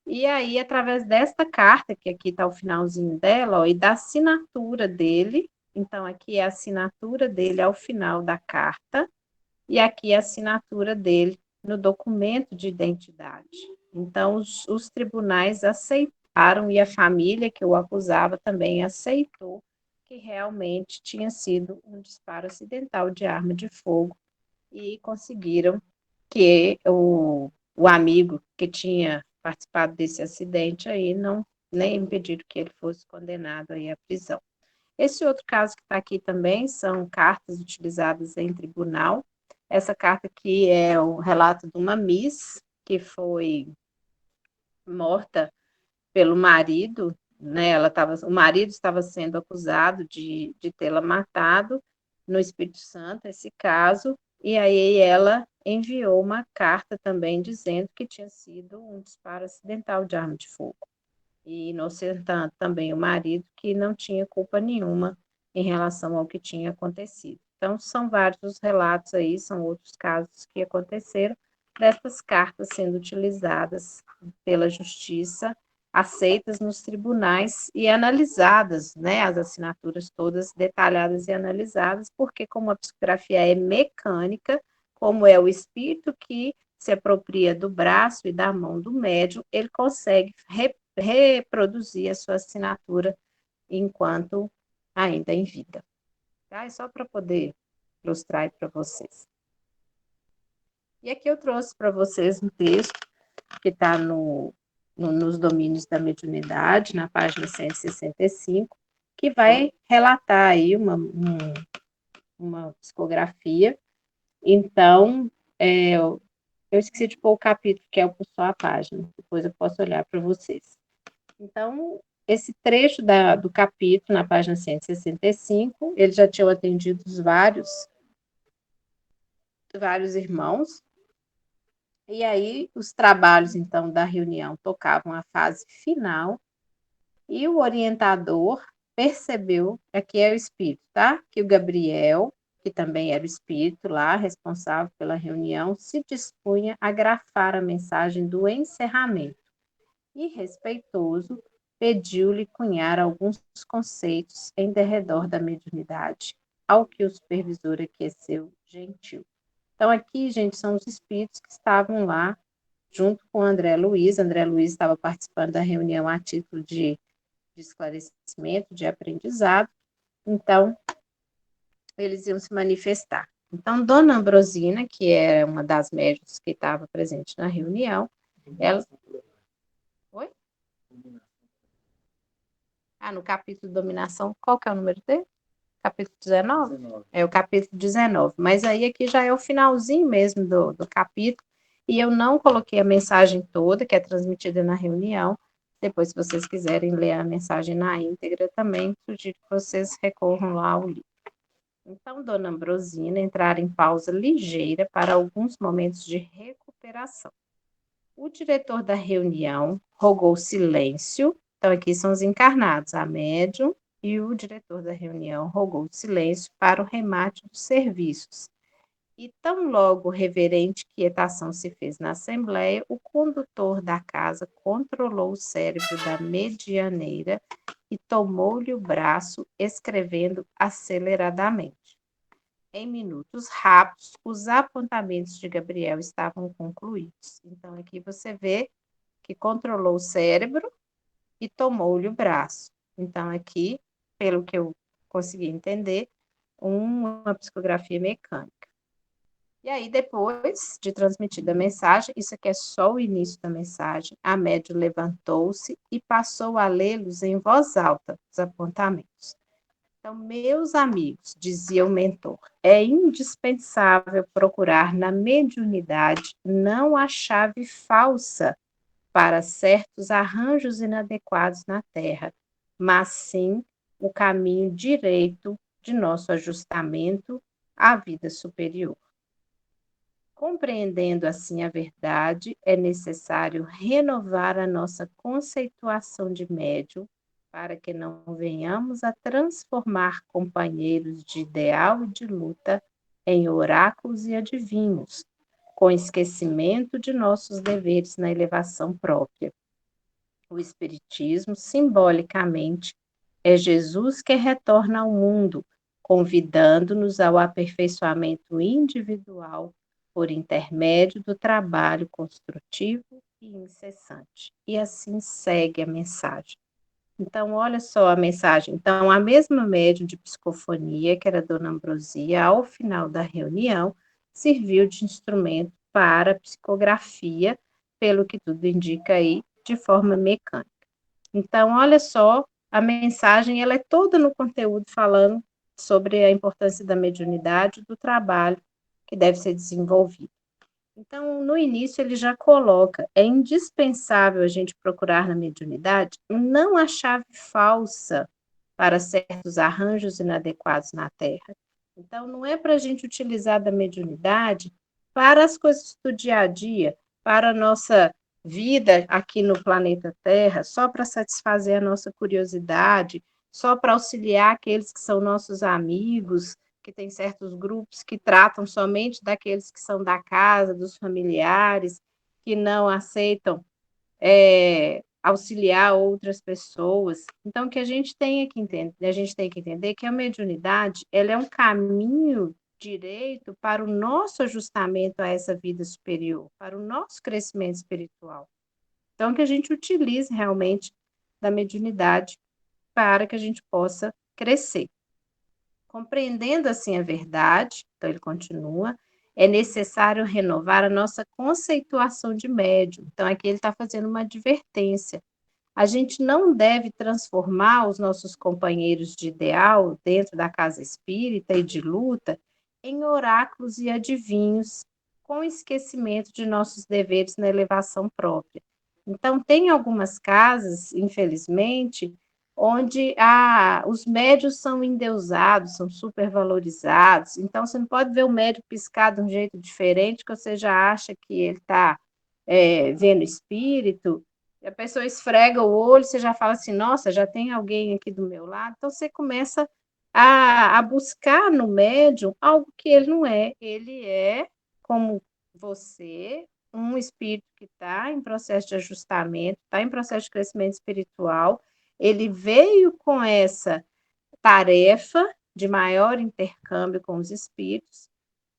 E aí, através desta carta, que aqui está o finalzinho dela, ó, e da assinatura dele, então aqui é a assinatura dele ao final da carta, e aqui é a assinatura dele no documento de identidade. Então, os tribunais aceitaram, e a família que o acusava também aceitou que realmente tinha sido um disparo acidental de arma de fogo, e conseguiram que o amigo que tinha participado desse acidente aí não nem impediram que ele fosse condenado aí à prisão. Esse outro caso que está aqui também são cartas utilizadas em tribunal. Essa carta aqui é o relato de uma miss que foi morta pelo marido, né? O marido estava sendo acusado de tê-la matado no Espírito Santo, esse caso, e aí ela enviou uma carta também dizendo que tinha sido um disparo acidental de arma de fogo, e inocentando também o marido, que não tinha culpa nenhuma em relação ao que tinha acontecido. Então, são vários os relatos aí, são outros casos que aconteceram, dessas cartas sendo utilizadas pela justiça aceitas nos tribunais e analisadas, né, as assinaturas todas detalhadas e analisadas, porque como a psicografia é mecânica, como é o espírito que se apropria do braço e da mão do médium, ele consegue reproduzir a sua assinatura enquanto ainda em vida. Tá? É só para poder ilustrar para vocês. E aqui eu trouxe para vocês um texto que está nos domínios da mediunidade, na página 165, que vai relatar aí uma psicografia. Então, eu esqueci de pôr o capítulo, que é só a página, depois eu posso olhar para vocês. Então, esse trecho do capítulo, na página 165, eles já tinham atendido vários irmãos, e aí os trabalhos, então, da reunião tocavam a fase final, e o orientador percebeu, aqui é o espírito, tá? Que o Gabriel, que também era o espírito lá, responsável pela reunião, se dispunha a grafar a mensagem do encerramento. E, respeitoso, pediu-lhe cunhar alguns conceitos em derredor da mediunidade, ao que o supervisor aqueceu gentil. Então, aqui, gente, são os espíritos que estavam lá junto com o André Luiz. André Luiz estava participando da reunião a título de esclarecimento, de aprendizado. Então, eles iam se manifestar. Então, Dona Ambrosina, que era uma das médiuns que estava presente na reunião, ela... Oi? No capítulo Dominação, qual que é o número dele? Capítulo 19? É o capítulo 19. Mas aí aqui já é o finalzinho mesmo do capítulo, e eu não coloquei a mensagem toda, que é transmitida na reunião. Depois, se vocês quiserem ler a mensagem na íntegra também, sugiro que vocês recorram lá ao livro. Então, Dona Ambrosina entrar em pausa ligeira para alguns momentos de recuperação. O diretor da reunião rogou silêncio. Então, aqui são os encarnados, a médium e o diretor da reunião rogou silêncio para o remate dos serviços. E tão logo reverente quietação se fez na assembleia, o condutor da casa controlou o cérebro da medianeira e tomou-lhe o braço, escrevendo aceleradamente. Em minutos rápidos, os apontamentos de Gabriel estavam concluídos. Então, aqui você vê que controlou o cérebro e tomou-lhe o braço. Então, aqui, pelo que eu consegui entender, uma psicografia mecânica. E aí, depois de transmitida a mensagem, isso aqui é só o início da mensagem, a médium levantou-se e passou a lê-los em voz alta, os apontamentos. Então, meus amigos, dizia o mentor, é indispensável procurar na mediunidade não a chave falsa para certos arranjos inadequados na Terra, mas sim o caminho direito de nosso ajustamento à vida superior. Compreendendo assim a verdade, é necessário renovar a nossa conceituação de médium para que não venhamos a transformar companheiros de ideal e de luta em oráculos e adivinhos, com esquecimento de nossos deveres na elevação própria. O Espiritismo, simbolicamente, é Jesus que retorna ao mundo, convidando-nos ao aperfeiçoamento individual por intermédio do trabalho construtivo e incessante. E assim segue a mensagem. Então, olha só a mensagem. Então, a mesma médium de psicofonia, que era a Dona Ambrosia, ao final da reunião, serviu de instrumento para a psicografia, pelo que tudo indica aí, de forma mecânica. Então, olha só, a mensagem ela é toda no conteúdo falando sobre a importância da mediunidade, do trabalho que deve ser desenvolvido. Então, no início, ele já coloca, é indispensável a gente procurar na mediunidade não a chave falsa para certos arranjos inadequados na Terra. Então, não é para a gente utilizar da mediunidade para as coisas do dia a dia, para a nossa vida aqui no planeta Terra, só para satisfazer a nossa curiosidade, só para auxiliar aqueles que são nossos amigos, que tem certos grupos que tratam somente daqueles que são da casa, dos familiares, que não aceitam auxiliar outras pessoas. Então, que a gente tem que entender que a mediunidade, ela é um caminho direito para o nosso ajustamento a essa vida superior, para o nosso crescimento espiritual. Então, que a gente utilize realmente da mediunidade para que a gente possa crescer. Compreendendo assim a verdade, então ele continua, é necessário renovar a nossa conceituação de médium. Então, aqui ele está fazendo uma advertência. A gente não deve transformar os nossos companheiros de ideal dentro da casa espírita e de luta em oráculos e adivinhos, com esquecimento de nossos deveres na elevação própria. Então, tem algumas casas, infelizmente, onde os médios são endeusados, são supervalorizados. Então, você não pode ver o médio piscar de um jeito diferente, que você já acha que ele está vendo espírito. A pessoa esfrega o olho, você já fala assim, nossa, já tem alguém aqui do meu lado. Então, você começa a buscar no médium algo que ele não é. Ele é, como você, um espírito que está em processo de ajustamento, está em processo de crescimento espiritual. Ele veio com essa tarefa de maior intercâmbio com os espíritos,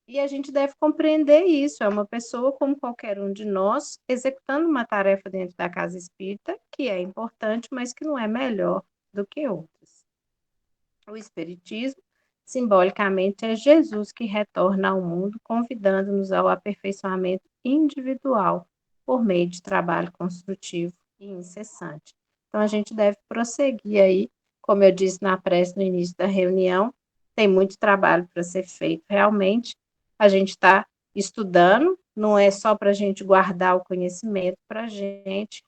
e a gente deve compreender isso. É uma pessoa como qualquer um de nós, executando uma tarefa dentro da casa espírita, que é importante, mas que não é melhor do que outras. O Espiritismo, simbolicamente, é Jesus que retorna ao mundo, convidando-nos ao aperfeiçoamento individual, por meio de trabalho construtivo e incessante. Então, a gente deve prosseguir aí, como eu disse na prece no início da reunião, tem muito trabalho para ser feito. Realmente, a gente está estudando, não é só para a gente guardar o conhecimento para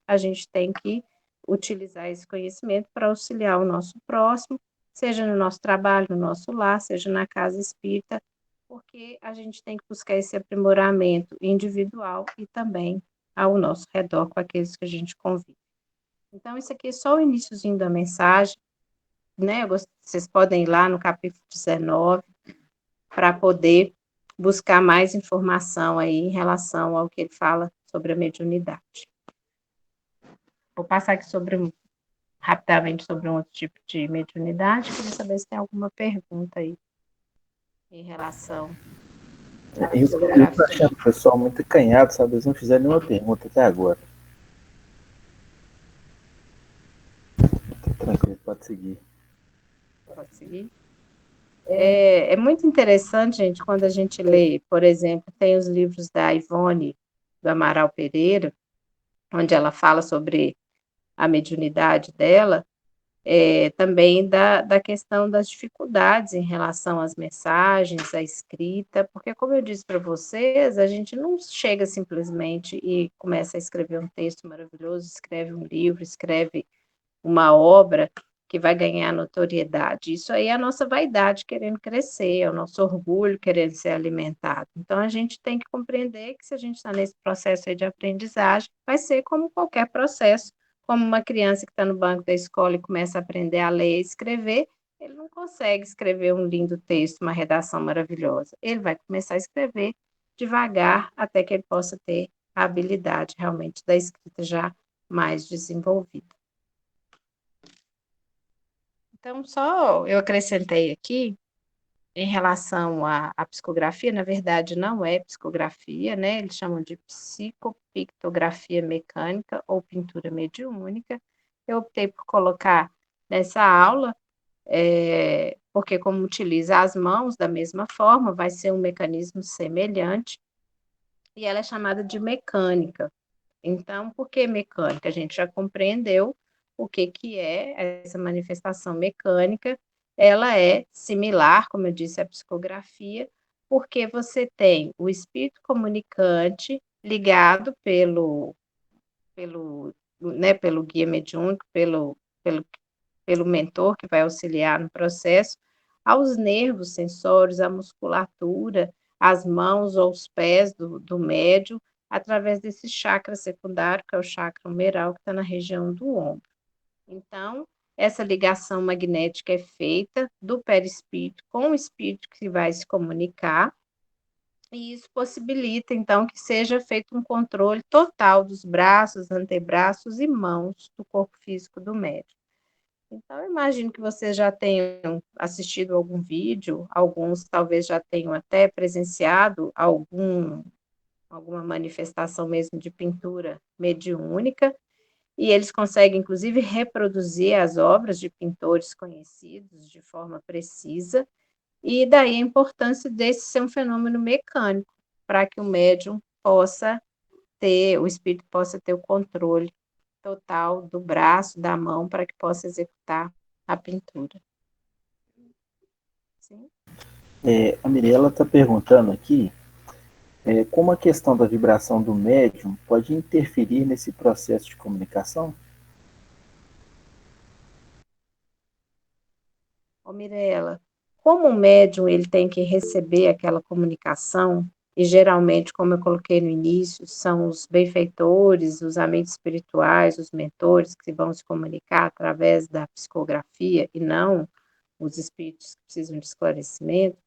a gente tem que utilizar esse conhecimento para auxiliar o nosso próximo, seja no nosso trabalho, no nosso lar, seja na casa espírita, porque a gente tem que buscar esse aprimoramento individual e também ao nosso redor com aqueles que a gente convive. Então, isso aqui é só o iniciozinho da mensagem, né? Vocês podem ir lá no capítulo 19 para poder buscar mais informação aí em relação ao que ele fala sobre a mediunidade. Vou passar aqui rapidamente sobre um outro tipo de mediunidade, queria saber se tem alguma pergunta aí em relação à Eu estou psicografia. achando o pessoal muito acanhado, sabe? Eles não fizeram nenhuma pergunta até agora. Tá tranquilo, pode seguir. Pode seguir? É muito interessante, gente, quando a gente lê, por exemplo, tem os livros da Ivone, do Amaral Pereira, onde ela fala sobre a mediunidade dela, também da questão das dificuldades em relação às mensagens, à escrita, porque, como eu disse para vocês, a gente não chega simplesmente e começa a escrever um texto maravilhoso, escreve um livro, escreve uma obra que vai ganhar notoriedade. Isso aí é a nossa vaidade querendo crescer, é o nosso orgulho querendo ser alimentado. Então, a gente tem que compreender que se a gente está nesse processo aí de aprendizagem, vai ser como qualquer processo, como uma criança que está no banco da escola e começa a aprender a ler e escrever, ele não consegue escrever um lindo texto, uma redação maravilhosa. Ele vai começar a escrever devagar até que ele possa ter a habilidade realmente da escrita já mais desenvolvida. Então, só eu acrescentei aqui, em relação à psicografia, na verdade não é psicografia, né? Eles chamam de psicopictografia mecânica ou pintura mediúnica. Eu optei por colocar nessa aula, porque como utiliza as mãos da mesma forma, vai ser um mecanismo semelhante, e ela é chamada de mecânica. Então, por que mecânica? A gente já compreendeu o que é essa manifestação mecânica. Ela é similar, como eu disse, à psicografia, porque você tem o espírito comunicante ligado pelo guia mediúnico, pelo mentor que vai auxiliar no processo, aos nervos sensórios, à musculatura, às mãos ou os pés do médium, através desse chakra secundário, que é o chakra humeral, que está na região do ombro. Então, essa ligação magnética é feita do perispírito com o espírito que vai se comunicar, E isso possibilita, então, que seja feito um controle total dos braços, antebraços e mãos do corpo físico do médico. Então, eu imagino que vocês já tenham assistido algum vídeo, alguns talvez já tenham até presenciado alguma manifestação mesmo de pintura mediúnica, e eles conseguem, inclusive, reproduzir as obras de pintores conhecidos de forma precisa, e daí a importância desse ser um fenômeno mecânico, para que o médium possa o espírito possa ter o controle total do braço, da mão, para que possa executar a pintura. Sim? A Mirella está perguntando aqui como a questão da vibração do médium pode interferir nesse processo de comunicação? Ô, Mirella, como o médium ele tem que receber aquela comunicação, e geralmente, como eu coloquei no início, são os benfeitores, os amigos espirituais, os mentores que vão se comunicar através da psicografia e não os espíritos que precisam de esclarecimento.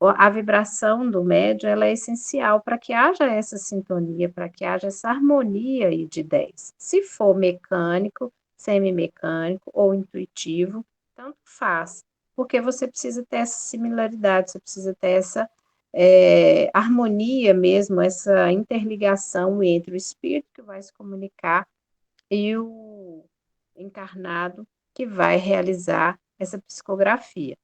A vibração do médium ela é essencial para que haja essa sintonia, para que haja essa harmonia aí de ideias. Se for mecânico, semimecânico ou intuitivo, tanto faz, porque você precisa ter essa similaridade, você precisa ter essa harmonia mesmo, essa interligação entre o espírito que vai se comunicar e o encarnado que vai realizar essa psicografia.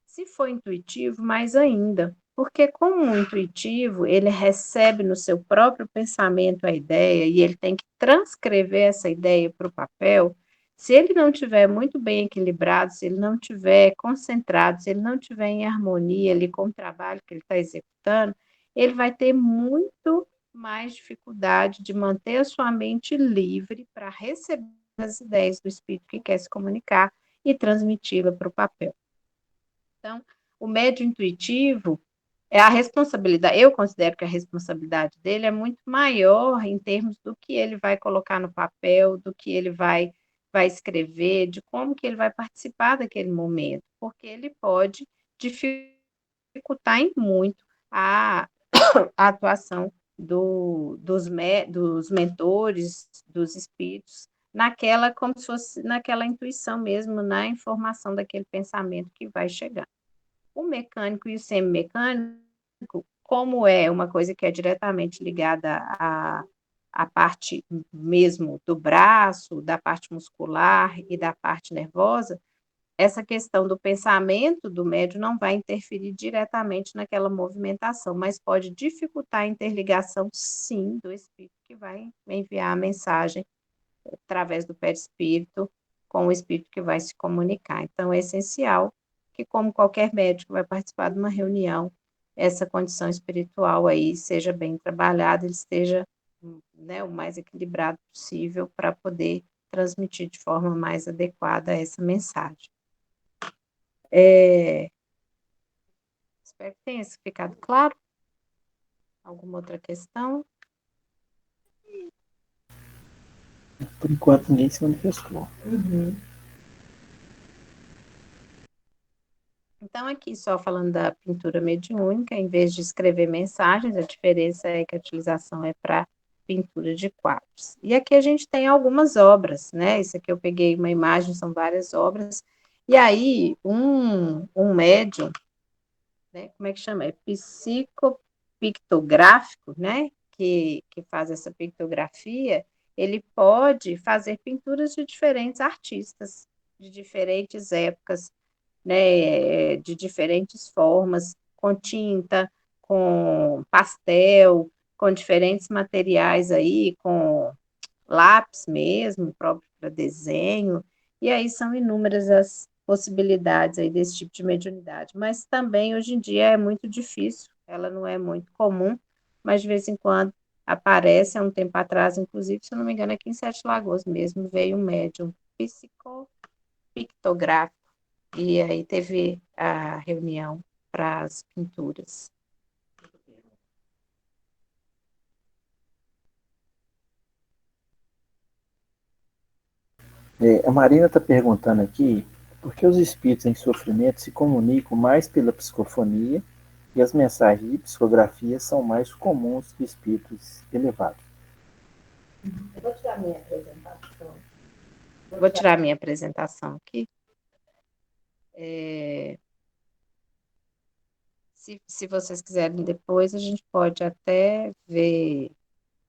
Se for intuitivo, mais ainda, porque como o intuitivo, ele recebe no seu próprio pensamento a ideia e ele tem que transcrever essa ideia para o papel, se ele não tiver muito bem equilibrado, se ele não tiver concentrado, se ele não tiver em harmonia ali com o trabalho que ele está executando, ele vai ter muito mais dificuldade de manter a sua mente livre para receber as ideias do espírito que quer se comunicar e transmiti-la para o papel. Então, o médio intuitivo é a responsabilidade, eu considero que a responsabilidade dele é muito maior em termos do que ele vai colocar no papel, do que ele vai escrever, de como que ele vai participar daquele momento, porque ele pode dificultar em muito a atuação dos mentores, dos espíritos, naquela, como se fosse naquela intuição mesmo, na informação daquele pensamento que vai chegar. O mecânico e o semimecânico, como é uma coisa que é diretamente ligada à parte mesmo do braço, da parte muscular e da parte nervosa, essa questão do pensamento do médium não vai interferir diretamente naquela movimentação, mas pode dificultar a interligação, sim, do espírito que vai enviar a mensagem através do perispírito com o espírito que vai se comunicar. Então, é essencial que, como qualquer médico vai participar de uma reunião, essa condição espiritual aí seja bem trabalhada, ele esteja, né, o mais equilibrado possível para poder transmitir de forma mais adequada essa mensagem. Espero que tenha ficado claro. Alguma outra questão? Por enquanto, ninguém se manifestou. Uhum. Então, aqui só falando da pintura mediúnica, em vez de escrever mensagens, a diferença é que a utilização é para pintura de quadros. E aqui a gente tem algumas obras, né? Isso aqui eu peguei uma imagem, são várias obras. E aí, um médium, né? Como é que chama? É psicopictográfico, né? Que faz essa pictografia, ele pode fazer pinturas de diferentes artistas, de diferentes épocas, né, de diferentes formas, com tinta, com pastel, com diferentes materiais aí, com lápis mesmo, próprio para desenho, e aí são inúmeras as possibilidades aí desse tipo de mediunidade, mas também hoje em dia é muito difícil, ela não é muito comum, mas de vez em quando aparece, há um tempo atrás, inclusive, se eu não me engano, aqui em Sete Lagoas mesmo, veio um médium psicopictográfico, e aí teve a reunião para as pinturas. A Marina está perguntando aqui por que os espíritos em sofrimento se comunicam mais pela psicofonia E as mensagens de psicografia são mais comuns que espíritos elevados. Eu vou tirar minha apresentação. Vou tirar minha apresentação aqui. Se vocês quiserem depois, a gente pode até ver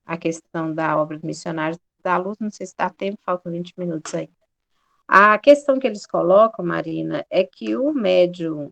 a questão da obra do missionário da luz, não sei se dá tempo, faltam 20 minutos aí. A questão que eles colocam, Marina, é que o médium,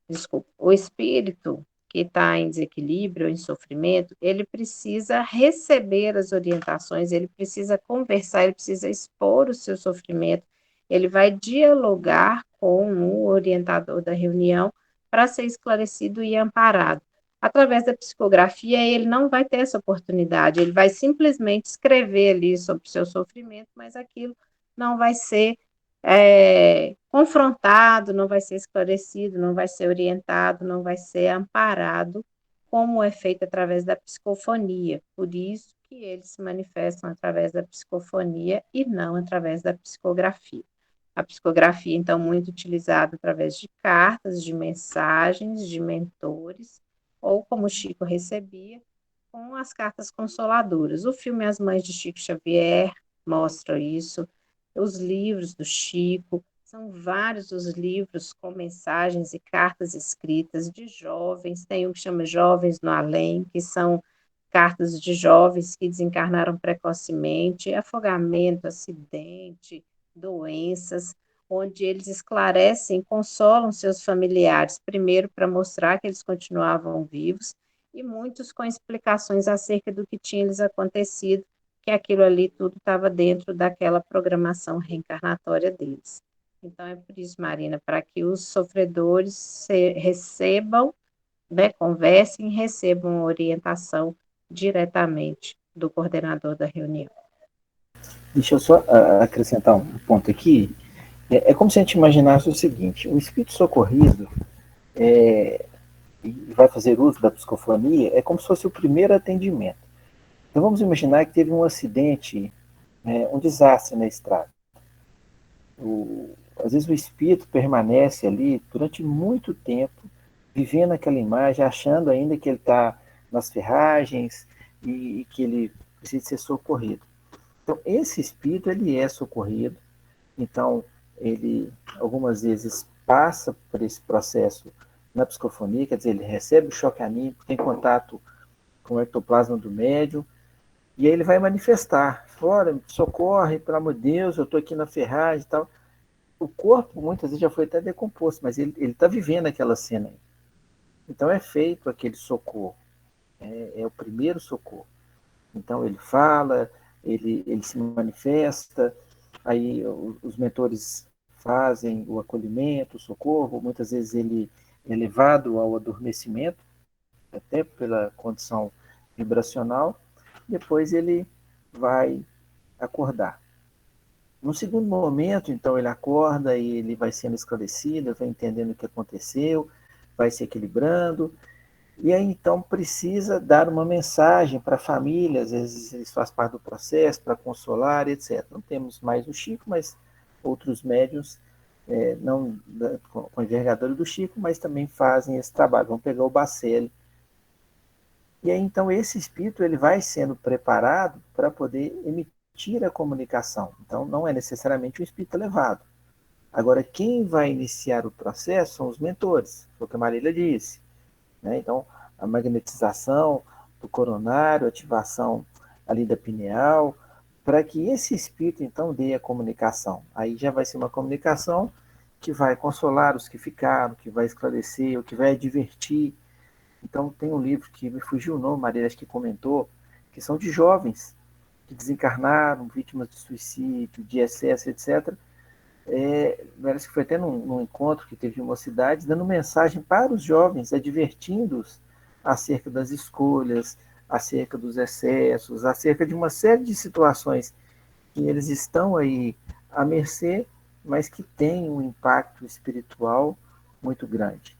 desculpa, o espírito que está em desequilíbrio, em sofrimento, ele precisa receber as orientações, ele precisa conversar, ele precisa expor o seu sofrimento, ele vai dialogar com o orientador da reunião para ser esclarecido e amparado. Através da psicografia, ele não vai ter essa oportunidade, ele vai simplesmente escrever ali sobre o seu sofrimento, mas aquilo não vai ser confrontado, não vai ser esclarecido, não vai ser orientado, não vai ser amparado, como é feito através da psicofonia. Por isso que eles se manifestam através da psicofonia e não através da psicografia. A psicografia, então, muito utilizada através de cartas, de mensagens, de mentores, ou como Chico recebia, com as cartas consoladoras. O filme As Mães de Chico Xavier mostra isso, os livros do Chico, são vários os livros com mensagens e cartas escritas de jovens, tem um que chama Jovens no Além, que são cartas de jovens que desencarnaram precocemente, afogamento, acidente, doenças, onde eles esclarecem, consolam seus familiares, primeiro para mostrar que eles continuavam vivos, e muitos com explicações acerca do que tinha lhes acontecido, que aquilo ali tudo estava dentro daquela programação reencarnatória deles. Então, é por isso, Marina, para que os sofredores recebam, né, conversem e recebam orientação diretamente do coordenador da reunião. Deixa eu só acrescentar um ponto aqui. É como se a gente imaginasse o seguinte: o espírito socorrido vai fazer uso da psicofonia, é como se fosse o primeiro atendimento. Então vamos imaginar que teve um acidente, um desastre na estrada. Às vezes o espírito permanece ali durante muito tempo, vivendo aquela imagem, achando ainda que ele está nas ferragens e que ele precisa ser socorrido. Então esse espírito ele é socorrido, então ele algumas vezes passa por esse processo na psicofonia, quer dizer, ele recebe o choque anímico, tem contato com o ectoplasma do médium, e aí ele vai manifestar, fora, socorre, pelo amor de Deus, eu estou aqui na ferragem e tal. O corpo muitas vezes já foi até decomposto, mas ele está vivendo aquela cena aí. Então é feito aquele socorro, é o primeiro socorro. Então ele fala, ele se manifesta, aí os mentores fazem o acolhimento, o socorro, muitas vezes ele é levado ao adormecimento, até pela condição vibracional, depois ele vai acordar. No segundo momento, então, ele acorda e ele vai sendo esclarecido, vai entendendo o que aconteceu, vai se equilibrando, e aí então precisa dar uma mensagem para a família, às vezes eles fazem parte do processo, para consolar, etc. Não temos mais o Chico, mas outros médiuns, não com a envergadura do Chico, mas também fazem esse trabalho. Vamos pegar o Bacelli. E aí então esse espírito ele vai sendo preparado para poder emitir a comunicação. Então não é necessariamente um espírito elevado. Agora, quem vai iniciar o processo são os mentores, foi o que a Marília disse. Né? Então, a magnetização do coronário, ativação ali da pineal, para que esse espírito, então, dê a comunicação. Aí já vai ser uma comunicação que vai consolar os que ficaram, que vai esclarecer, ou que vai advertir. Então, tem um livro que me fugiu o nome, Marília acho que comentou, que são de jovens que desencarnaram, vítimas de suicídio, de excesso, etc., parece que foi até num encontro que teve em uma cidade, dando mensagem para os jovens, advertindo-os acerca das escolhas, acerca dos excessos, acerca de uma série de situações que eles estão aí à mercê, mas que têm um impacto espiritual muito grande.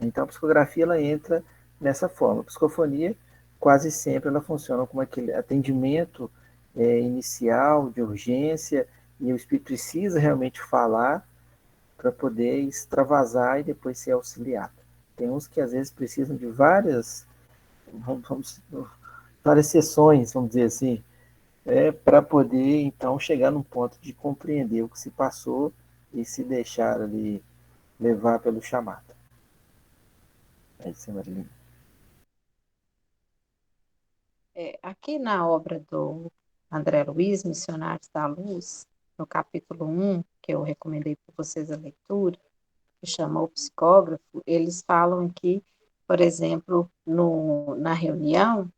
Então a psicografia ela entra nessa forma. A psicofonia quase sempre ela funciona como aquele atendimento inicial de urgência, e o espírito precisa realmente falar para poder extravasar e depois ser auxiliado. Tem uns que às vezes precisam de várias sessões, vamos dizer assim, para poder então chegar num ponto de compreender o que se passou e se deixar ali levar pelo chamado. É isso, Marilene. Aqui na obra do André Luiz, Missionários da Luz, no capítulo 1, que eu recomendei para vocês a leitura, que chama O Psicógrafo, eles falam que, por exemplo, na reunião,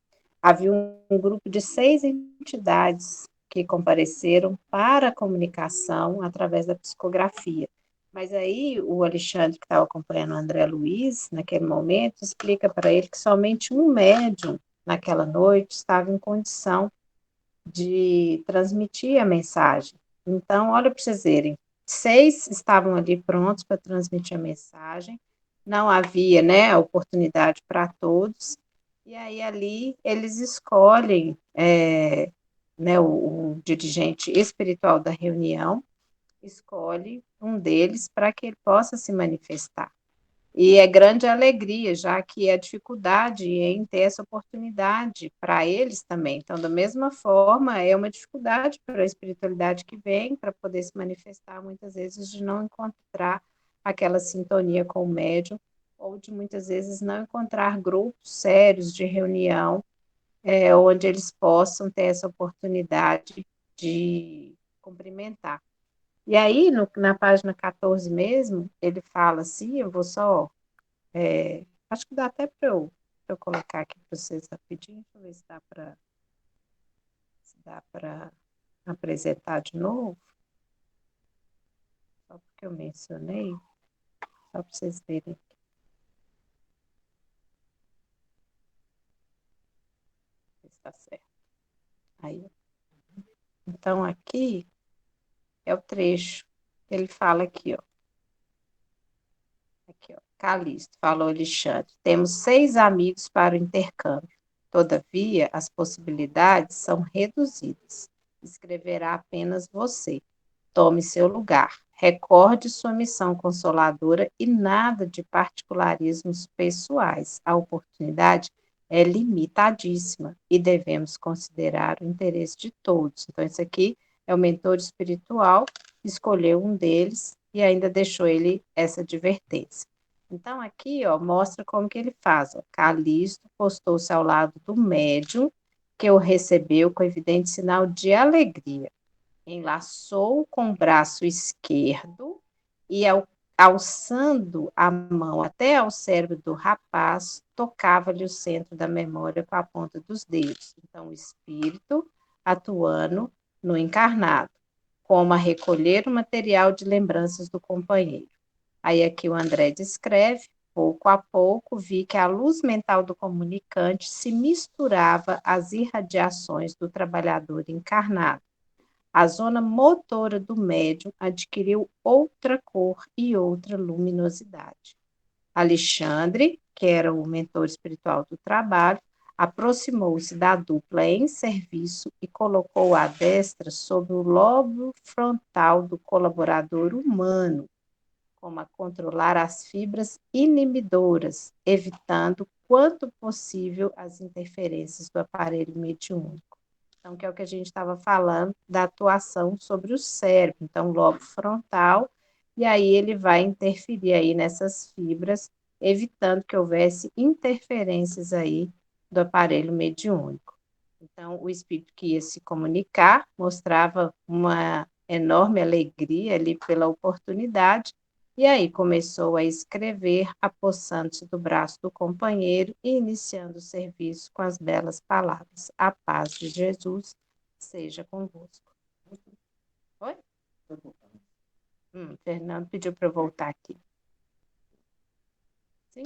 havia um grupo de 6 entidades que compareceram para a comunicação através da psicografia. Mas aí o Alexandre, que estava acompanhando o André Luiz, naquele momento, explica para ele que somente um médium, naquela noite, estava em condição de transmitir a mensagem. Então, olha para vocês verem, 6 estavam ali prontos para transmitir a mensagem, não havia, né, a oportunidade para todos, e aí ali eles escolhem, né, o dirigente espiritual da reunião escolhe um deles para que ele possa se manifestar. E é grande alegria, já que é dificuldade em ter essa oportunidade para eles também. Então, da mesma forma, é uma dificuldade para a espiritualidade que vem para poder se manifestar, muitas vezes, de não encontrar aquela sintonia com o médium, ou de muitas vezes não encontrar grupos sérios de reunião, onde eles possam ter essa oportunidade de cumprimentar. E aí, na página 14 mesmo, ele fala assim, eu vou só acho que dá até para eu colocar aqui para vocês rapidinho, deixa eu ver se dá para apresentar de novo, só porque eu mencionei, só para vocês verem se está certo. Aí, então, aqui é o trecho, ele fala aqui, ó. Aqui, ó. Calixto, falou Alexandre. Temos 6 amigos para o intercâmbio. Todavia, as possibilidades são reduzidas. Escreverá apenas você. Tome seu lugar. Recorde sua missão consoladora e nada de particularismos pessoais. A oportunidade é limitadíssima e devemos considerar o interesse de todos. Então, isso aqui é o mentor espiritual, escolheu um deles e ainda deixou ele essa advertência. Então, aqui, ó, mostra como que ele faz. Ó. Calixto postou-se ao lado do médium, que o recebeu com evidente sinal de alegria. Enlaçou com o braço esquerdo e, alçando a mão até ao cérebro do rapaz, tocava-lhe o centro da memória com a ponta dos dedos. Então, o espírito atuando no encarnado, como a recolher o material de lembranças do companheiro. Aí aqui o André descreve, pouco a pouco vi que a luz mental do comunicante se misturava às irradiações do trabalhador encarnado. A zona motora do médium adquiriu outra cor e outra luminosidade. Alexandre, que era o mentor espiritual do trabalho, aproximou-se da dupla em serviço e colocou a destra sobre o lobo frontal do colaborador humano, como a controlar as fibras inibidoras, evitando, quanto possível, as interferências do aparelho mediúnico. Então, que é o que a gente estava falando da atuação sobre o cérebro. Então, o lobo frontal, e aí ele vai interferir aí nessas fibras, evitando que houvesse interferências aí do aparelho mediúnico. Então, o espírito que ia se comunicar mostrava uma enorme alegria ali pela oportunidade, e aí começou a escrever, apossando-se do braço do companheiro e iniciando o serviço com as belas palavras: A paz de Jesus seja convosco. Oi? Fernando pediu para eu voltar aqui. Sim?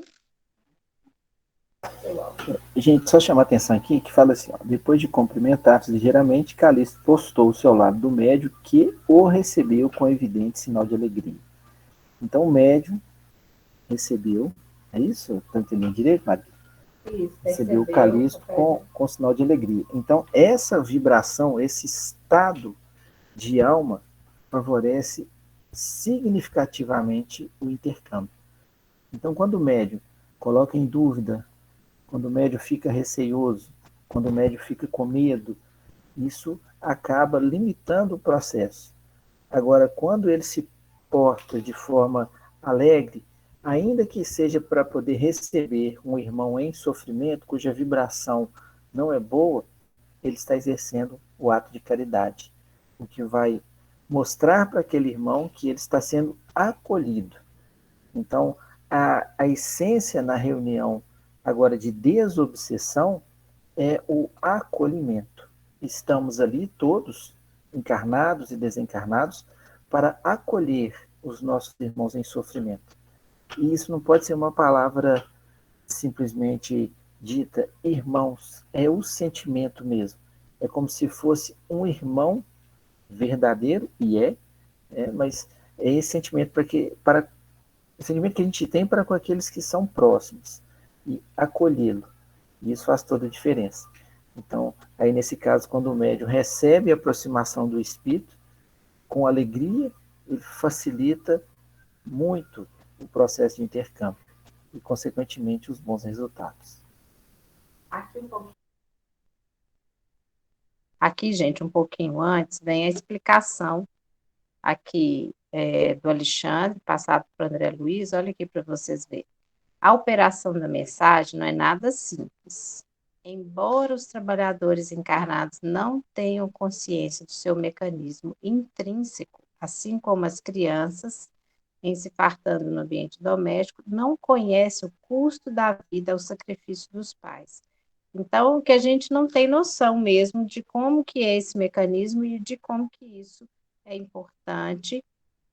Gente, só chamar a atenção aqui que fala assim, ó, depois de cumprimentar-se ligeiramente, Calixto postou-se ao lado do médium que o recebeu com evidente sinal de alegria. Então o médium recebeu, é isso? Estou entendendo direito, Maria? Isso, recebeu o Calixto com sinal de alegria. Então essa vibração, esse estado de alma favorece significativamente o intercâmbio. Então quando o médium coloca em dúvida, quando o médium fica receioso, quando o médium fica com medo, isso acaba limitando o processo. Agora, quando ele se porta de forma alegre, ainda que seja para poder receber um irmão em sofrimento, cuja vibração não é boa, ele está exercendo o ato de caridade, o que vai mostrar para aquele irmão que ele está sendo acolhido. Então, a essência na reunião agora de desobsessão é o acolhimento. Estamos ali todos, encarnados e desencarnados, para acolher os nossos irmãos em sofrimento. E isso não pode ser uma palavra simplesmente dita irmãos, é o sentimento mesmo. É como se fosse um irmão verdadeiro, e mas é esse sentimento para o sentimento que a gente tem para com aqueles que são próximos e acolhê-lo. E isso faz toda a diferença. Então, aí nesse caso, quando o médium recebe a aproximação do espírito, com alegria, ele facilita muito o processo de intercâmbio e, consequentemente, os bons resultados. Aqui, gente, um pouquinho antes, vem a explicação aqui do Alexandre, passado para o André Luiz. Olha aqui para vocês verem. A operação da mensagem não é nada simples. Embora os trabalhadores encarnados não tenham consciência do seu mecanismo intrínseco, assim como as crianças, em se fartando no ambiente doméstico, não conhecem o custo da vida ao sacrifício dos pais. Então, que a gente não tem noção mesmo de como que é esse mecanismo e de como que isso é importante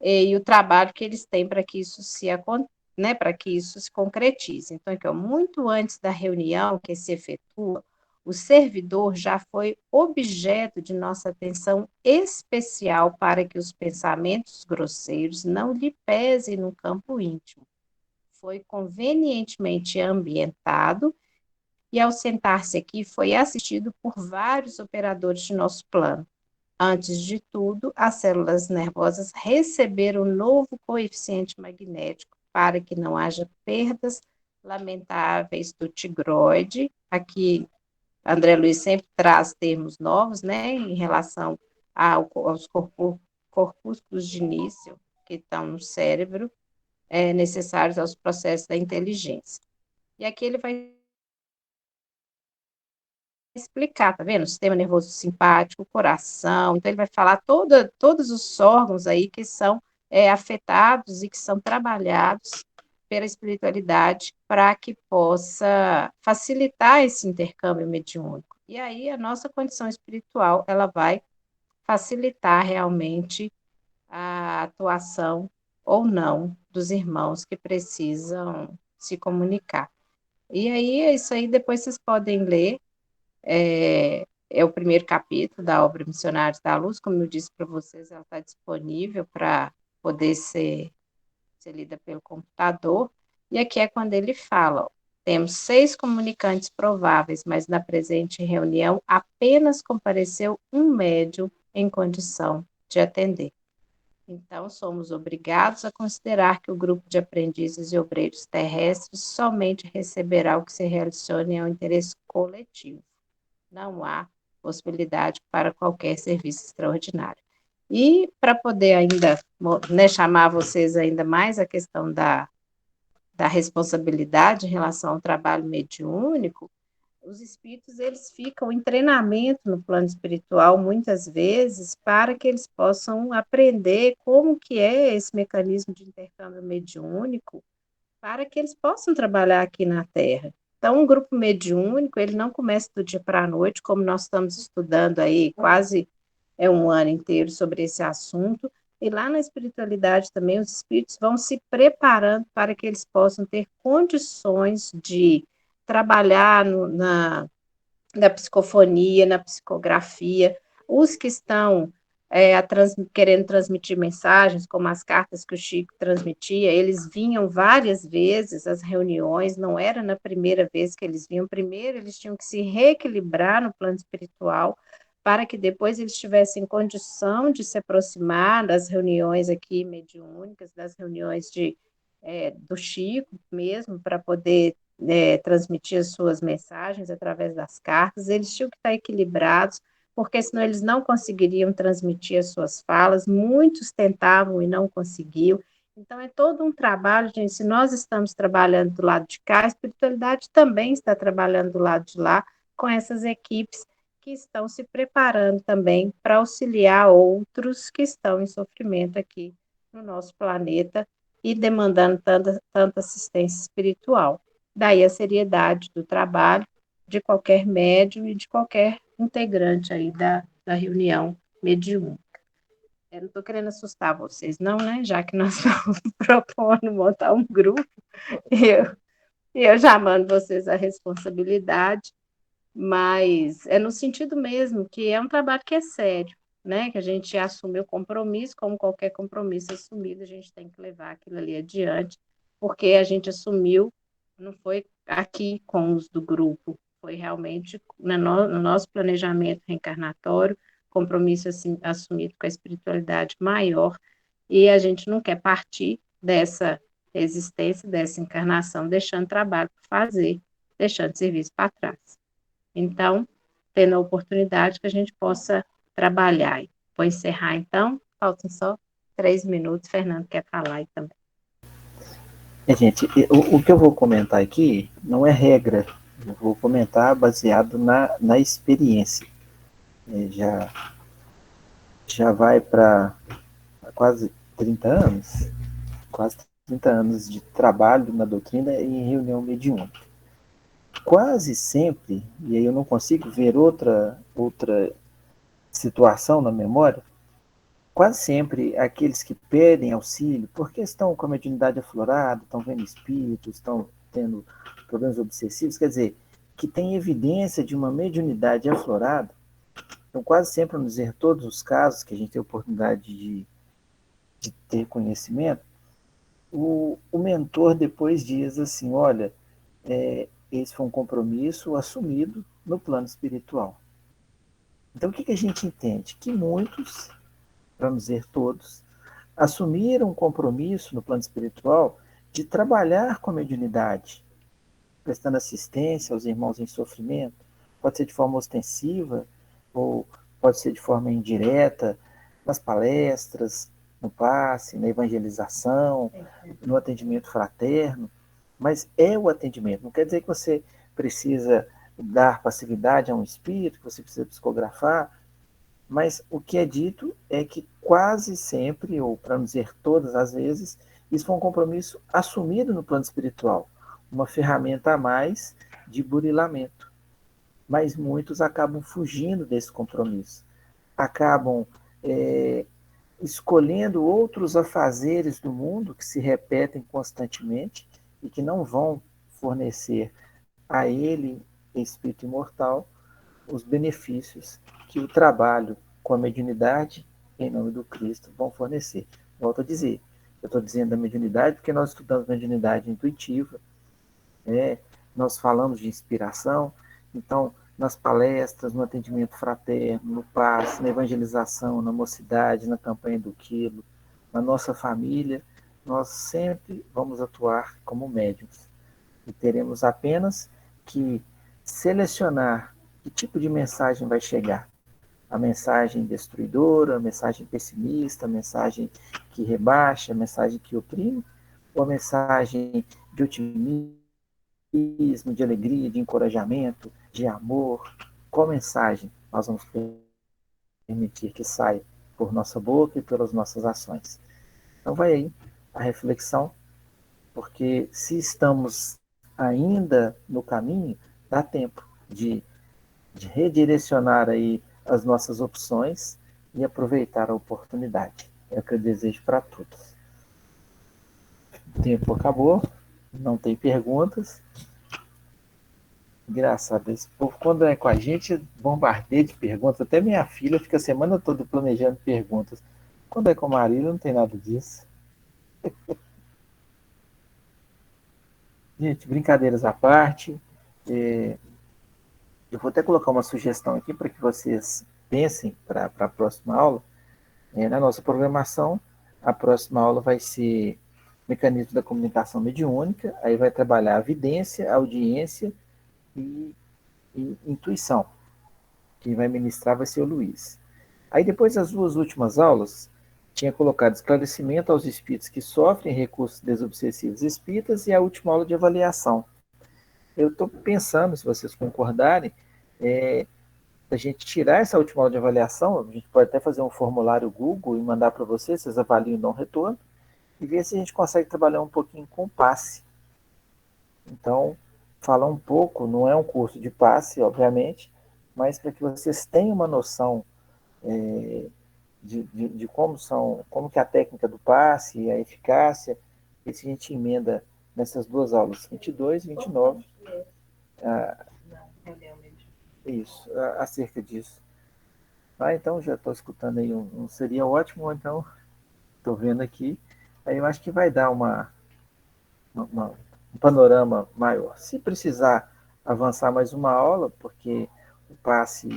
e o trabalho que eles têm para que isso para que isso se concretize. Então, aqui, ó, muito antes da reunião que se efetua, o servidor já foi objeto de nossa atenção especial para que os pensamentos grosseiros não lhe pesem no campo íntimo. Foi convenientemente ambientado e, ao sentar-se aqui, foi assistido por vários operadores de nosso plano. Antes de tudo, as células nervosas receberam um novo coeficiente magnético para que não haja perdas lamentáveis do tigroide. Aqui, André Luiz sempre traz termos novos, né, em relação aos corpúsculos de início que estão no cérebro, necessários aos processos da inteligência. E aqui ele vai explicar, tá vendo? O sistema nervoso simpático, o coração. Então, ele vai falar todos os órgãos aí que são afetados e que são trabalhados pela espiritualidade para que possa facilitar esse intercâmbio mediúnico. E aí, a nossa condição espiritual, ela vai facilitar realmente a atuação ou não dos irmãos que precisam se comunicar. E aí, é isso aí, depois vocês podem ler, é o primeiro capítulo da obra Missionários da Luz, como eu disse para vocês, ela está disponível para poder ser lida pelo computador, e aqui é quando ele fala, ó, temos 6 comunicantes prováveis, mas na presente reunião apenas compareceu um médium em condição de atender. Então, somos obrigados a considerar que o grupo de aprendizes e obreiros terrestres somente receberá o que se relacione ao interesse coletivo. Não há possibilidade para qualquer serviço extraordinário. E para poder ainda, né, chamar vocês ainda mais a questão da responsabilidade em relação ao trabalho mediúnico, os espíritos eles ficam em treinamento no plano espiritual muitas vezes para que eles possam aprender como que é esse mecanismo de intercâmbio mediúnico para que eles possam trabalhar aqui na Terra. Então, um grupo mediúnico, ele não começa do dia para a noite, como nós estamos estudando aí quase um ano inteiro sobre esse assunto, e lá na espiritualidade também os espíritos vão se preparando para que eles possam ter condições de trabalhar na psicofonia, na psicografia, os que estão querendo transmitir mensagens, como as cartas que o Chico transmitia, eles vinham várias vezes às reuniões, não era na primeira vez que eles vinham, primeiro eles tinham que se reequilibrar no plano espiritual, para que depois eles tivessem condição de se aproximar das reuniões aqui mediúnicas, das reuniões do Chico mesmo, para poder transmitir as suas mensagens através das cartas. Eles tinham que estar equilibrados, porque senão eles não conseguiriam transmitir as suas falas. Muitos tentavam e não conseguiam. Então, é todo um trabalho, gente. Se nós estamos trabalhando do lado de cá, a espiritualidade também está trabalhando do lado de lá, com essas equipes que estão se preparando também para auxiliar outros que estão em sofrimento aqui no nosso planeta e demandando tanta assistência espiritual. Daí a seriedade do trabalho de qualquer médium e de qualquer integrante aí da reunião mediúnica. Eu não estou querendo assustar vocês, não, né? Já que nós estamos propondo montar um grupo, eu, eu já mando vocês a responsabilidade, mas é no sentido mesmo que é um trabalho que é sério, né? Que a gente assume o compromisso, como qualquer compromisso assumido, a gente tem que levar aquilo ali adiante, porque a gente assumiu, não foi aqui com os do grupo, foi realmente no nosso planejamento reencarnatório, compromisso assim, assumido com a espiritualidade maior, e a gente não quer partir dessa existência, dessa encarnação, deixando trabalho para fazer, deixando serviço para trás. Então, tendo a oportunidade que a gente possa trabalhar. Vou encerrar, então. Faltam só 3 minutos. Fernando quer falar aí também. Gente, o que eu vou comentar aqui não é regra. Eu vou comentar baseado na experiência. Já vai para quase 30 anos, quase 30 anos de trabalho na doutrina e em reunião mediúnica. Quase sempre, e aí eu não consigo ver outra situação na memória, quase sempre aqueles que pedem auxílio, porque estão com a mediunidade aflorada, estão vendo espíritos, estão tendo problemas obsessivos, quer dizer, que tem evidência de uma mediunidade aflorada, então quase sempre, vamos dizer, todos os casos que a gente tem oportunidade de ter conhecimento, o mentor depois diz assim, olha, esse foi um compromisso assumido no plano espiritual. Então o que a gente entende? Que muitos, vamos dizer todos, assumiram um compromisso no plano espiritual de trabalhar com a mediunidade, prestando assistência aos irmãos em sofrimento, pode ser de forma ostensiva ou pode ser de forma indireta, nas palestras, no passe, na evangelização, no atendimento fraterno, mas é o atendimento. Não quer dizer que você precisa dar passividade a um espírito, que você precisa psicografar, mas o que é dito é que quase sempre, ou para não dizer todas as vezes, isso foi um compromisso assumido no plano espiritual, uma ferramenta a mais de burilamento. Mas muitos acabam fugindo desse compromisso, acabam escolhendo outros afazeres do mundo que se repetem constantemente e que não vão fornecer a ele, espírito imortal, os benefícios que o trabalho com a mediunidade, em nome do Cristo, vão fornecer. Volto a dizer, eu estou dizendo da mediunidade porque nós estudamos mediunidade intuitiva, nós falamos de inspiração, então, nas palestras, no atendimento fraterno, no passe, na evangelização, na mocidade, na campanha do quilo, na nossa família, nós sempre vamos atuar como médiuns. E teremos apenas que selecionar que tipo de mensagem vai chegar. A mensagem destruidora, a mensagem pessimista, a mensagem que rebaixa, a mensagem que oprime, ou a mensagem de otimismo, de alegria, de encorajamento, de amor. Qual mensagem nós vamos permitir que saia por nossa boca e pelas nossas ações? Então vai aí a reflexão, porque se estamos ainda no caminho, dá tempo de redirecionar aí as nossas opções e aproveitar a oportunidade. É o que eu desejo para todos. O tempo acabou, não tem perguntas. Engraçado, esse povo, quando é com a gente, bombardeia de perguntas. Até minha filha fica a semana toda planejando perguntas. Quando é com o marido, não tem nada disso. Gente, brincadeiras à parte, eu vou até colocar uma sugestão aqui para que vocês pensem para a próxima aula. Na nossa programação, a próxima aula vai ser mecanismo da comunicação mediúnica, aí vai trabalhar a vidência, a audiência e intuição. Quem vai ministrar vai ser o Luiz. Aí depois das duas últimas aulas, tinha colocado esclarecimento aos espíritos que sofrem recursos desobsessivos espíritas e a última aula de avaliação. Eu estou pensando, se vocês concordarem, a gente tirar essa última aula de avaliação, a gente pode até fazer um formulário Google e mandar para vocês avaliam o não retorno, e ver se a gente consegue trabalhar um pouquinho com passe. Então, falar um pouco, não é um curso de passe, obviamente, mas para que vocês tenham uma noção de como que é a técnica do passe, a eficácia, e se a gente emenda nessas duas aulas, 22 e 29, isso, acerca disso. Então já estou escutando aí seria ótimo, então estou vendo aqui, aí eu acho que vai dar um panorama maior. Se precisar avançar mais uma aula, porque o passe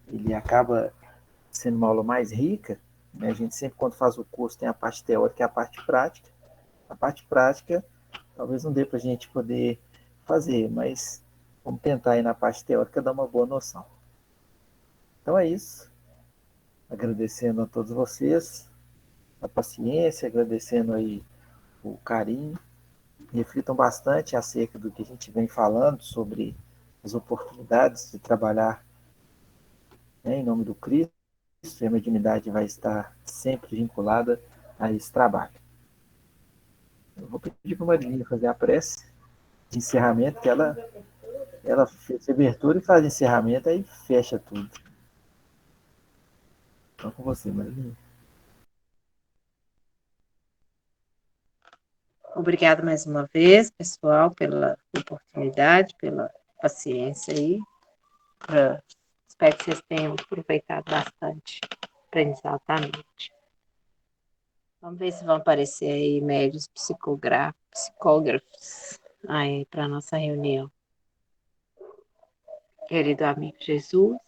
ele acaba sendo uma aula mais rica, né? A gente sempre, quando faz o curso, tem a parte teórica e a parte prática. A parte prática talvez não dê para a gente poder fazer, mas vamos tentar aí na parte teórica dar uma boa noção. Então é isso. Agradecendo a todos vocês a paciência, agradecendo aí o carinho. Reflitam bastante acerca do que a gente vem falando sobre as oportunidades de trabalhar, né, em nome do Cristo, e a mediunidade vai estar sempre vinculada a esse trabalho. Eu vou pedir para a Marilinha fazer a prece de encerramento, que ela fez abertura e faz encerramento, aí fecha tudo. Então, com você, Marilinha. Obrigada mais uma vez, pessoal, pela oportunidade, pela paciência aí. Espero que vocês tenham aproveitado bastante aprendizado da noite. Vamos ver se vão aparecer aí médios psicógrafos aí para a nossa reunião. Querido amigo Jesus,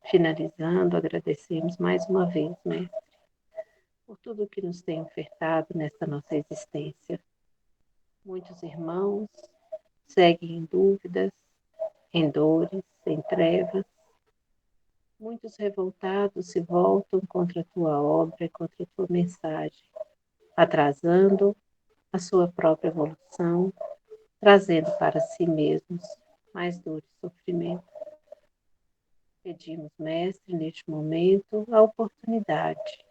finalizando, agradecemos mais uma vez, Mestre, por tudo que nos tem ofertado nesta nossa existência. Muitos irmãos seguem em dúvidas, em dores, em trevas. Muitos revoltados se voltam contra a tua obra e contra a tua mensagem, atrasando a sua própria evolução, trazendo para si mesmos mais dor e sofrimento. Pedimos, Mestre, neste momento, a oportunidade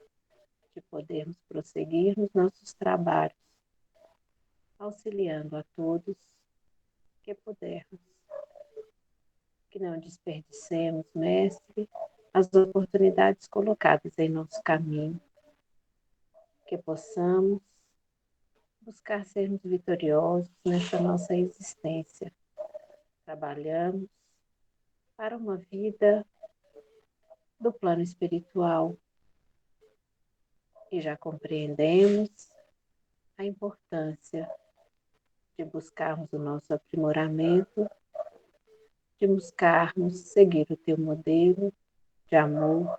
de podermos prosseguir nos nossos trabalhos, auxiliando a todos que pudermos. Que não desperdicemos, Mestre, as oportunidades colocadas em nosso caminho, que possamos buscar sermos vitoriosos nessa nossa existência. Trabalhamos para uma vida do plano espiritual e já compreendemos a importância de buscarmos o nosso aprimoramento, de buscarmos seguir o teu modelo de amor,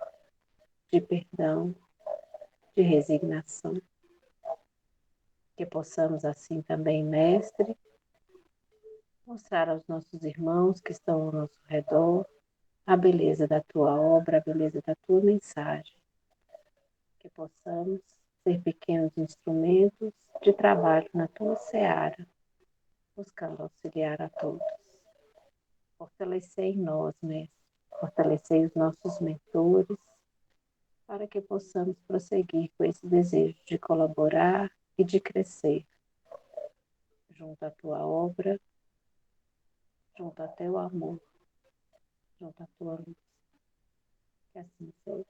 de perdão, de resignação. Que possamos assim também, Mestre, mostrar aos nossos irmãos que estão ao nosso redor a beleza da tua obra, a beleza da tua mensagem. Que possamos ser pequenos instrumentos de trabalho na tua seara, buscando auxiliar a todos. Fortalecei em nós, Mestre, fortalecei os nossos mentores, para que possamos prosseguir com esse desejo de colaborar e de crescer junto à tua obra, junto ao teu amor, junto à tua luz. Que assim seja.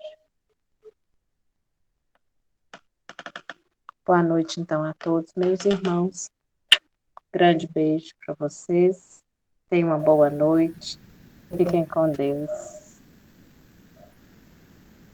Boa noite, então, a todos, meus irmãos. Grande beijo para vocês. Tenham uma boa noite. Fiquem com Deus.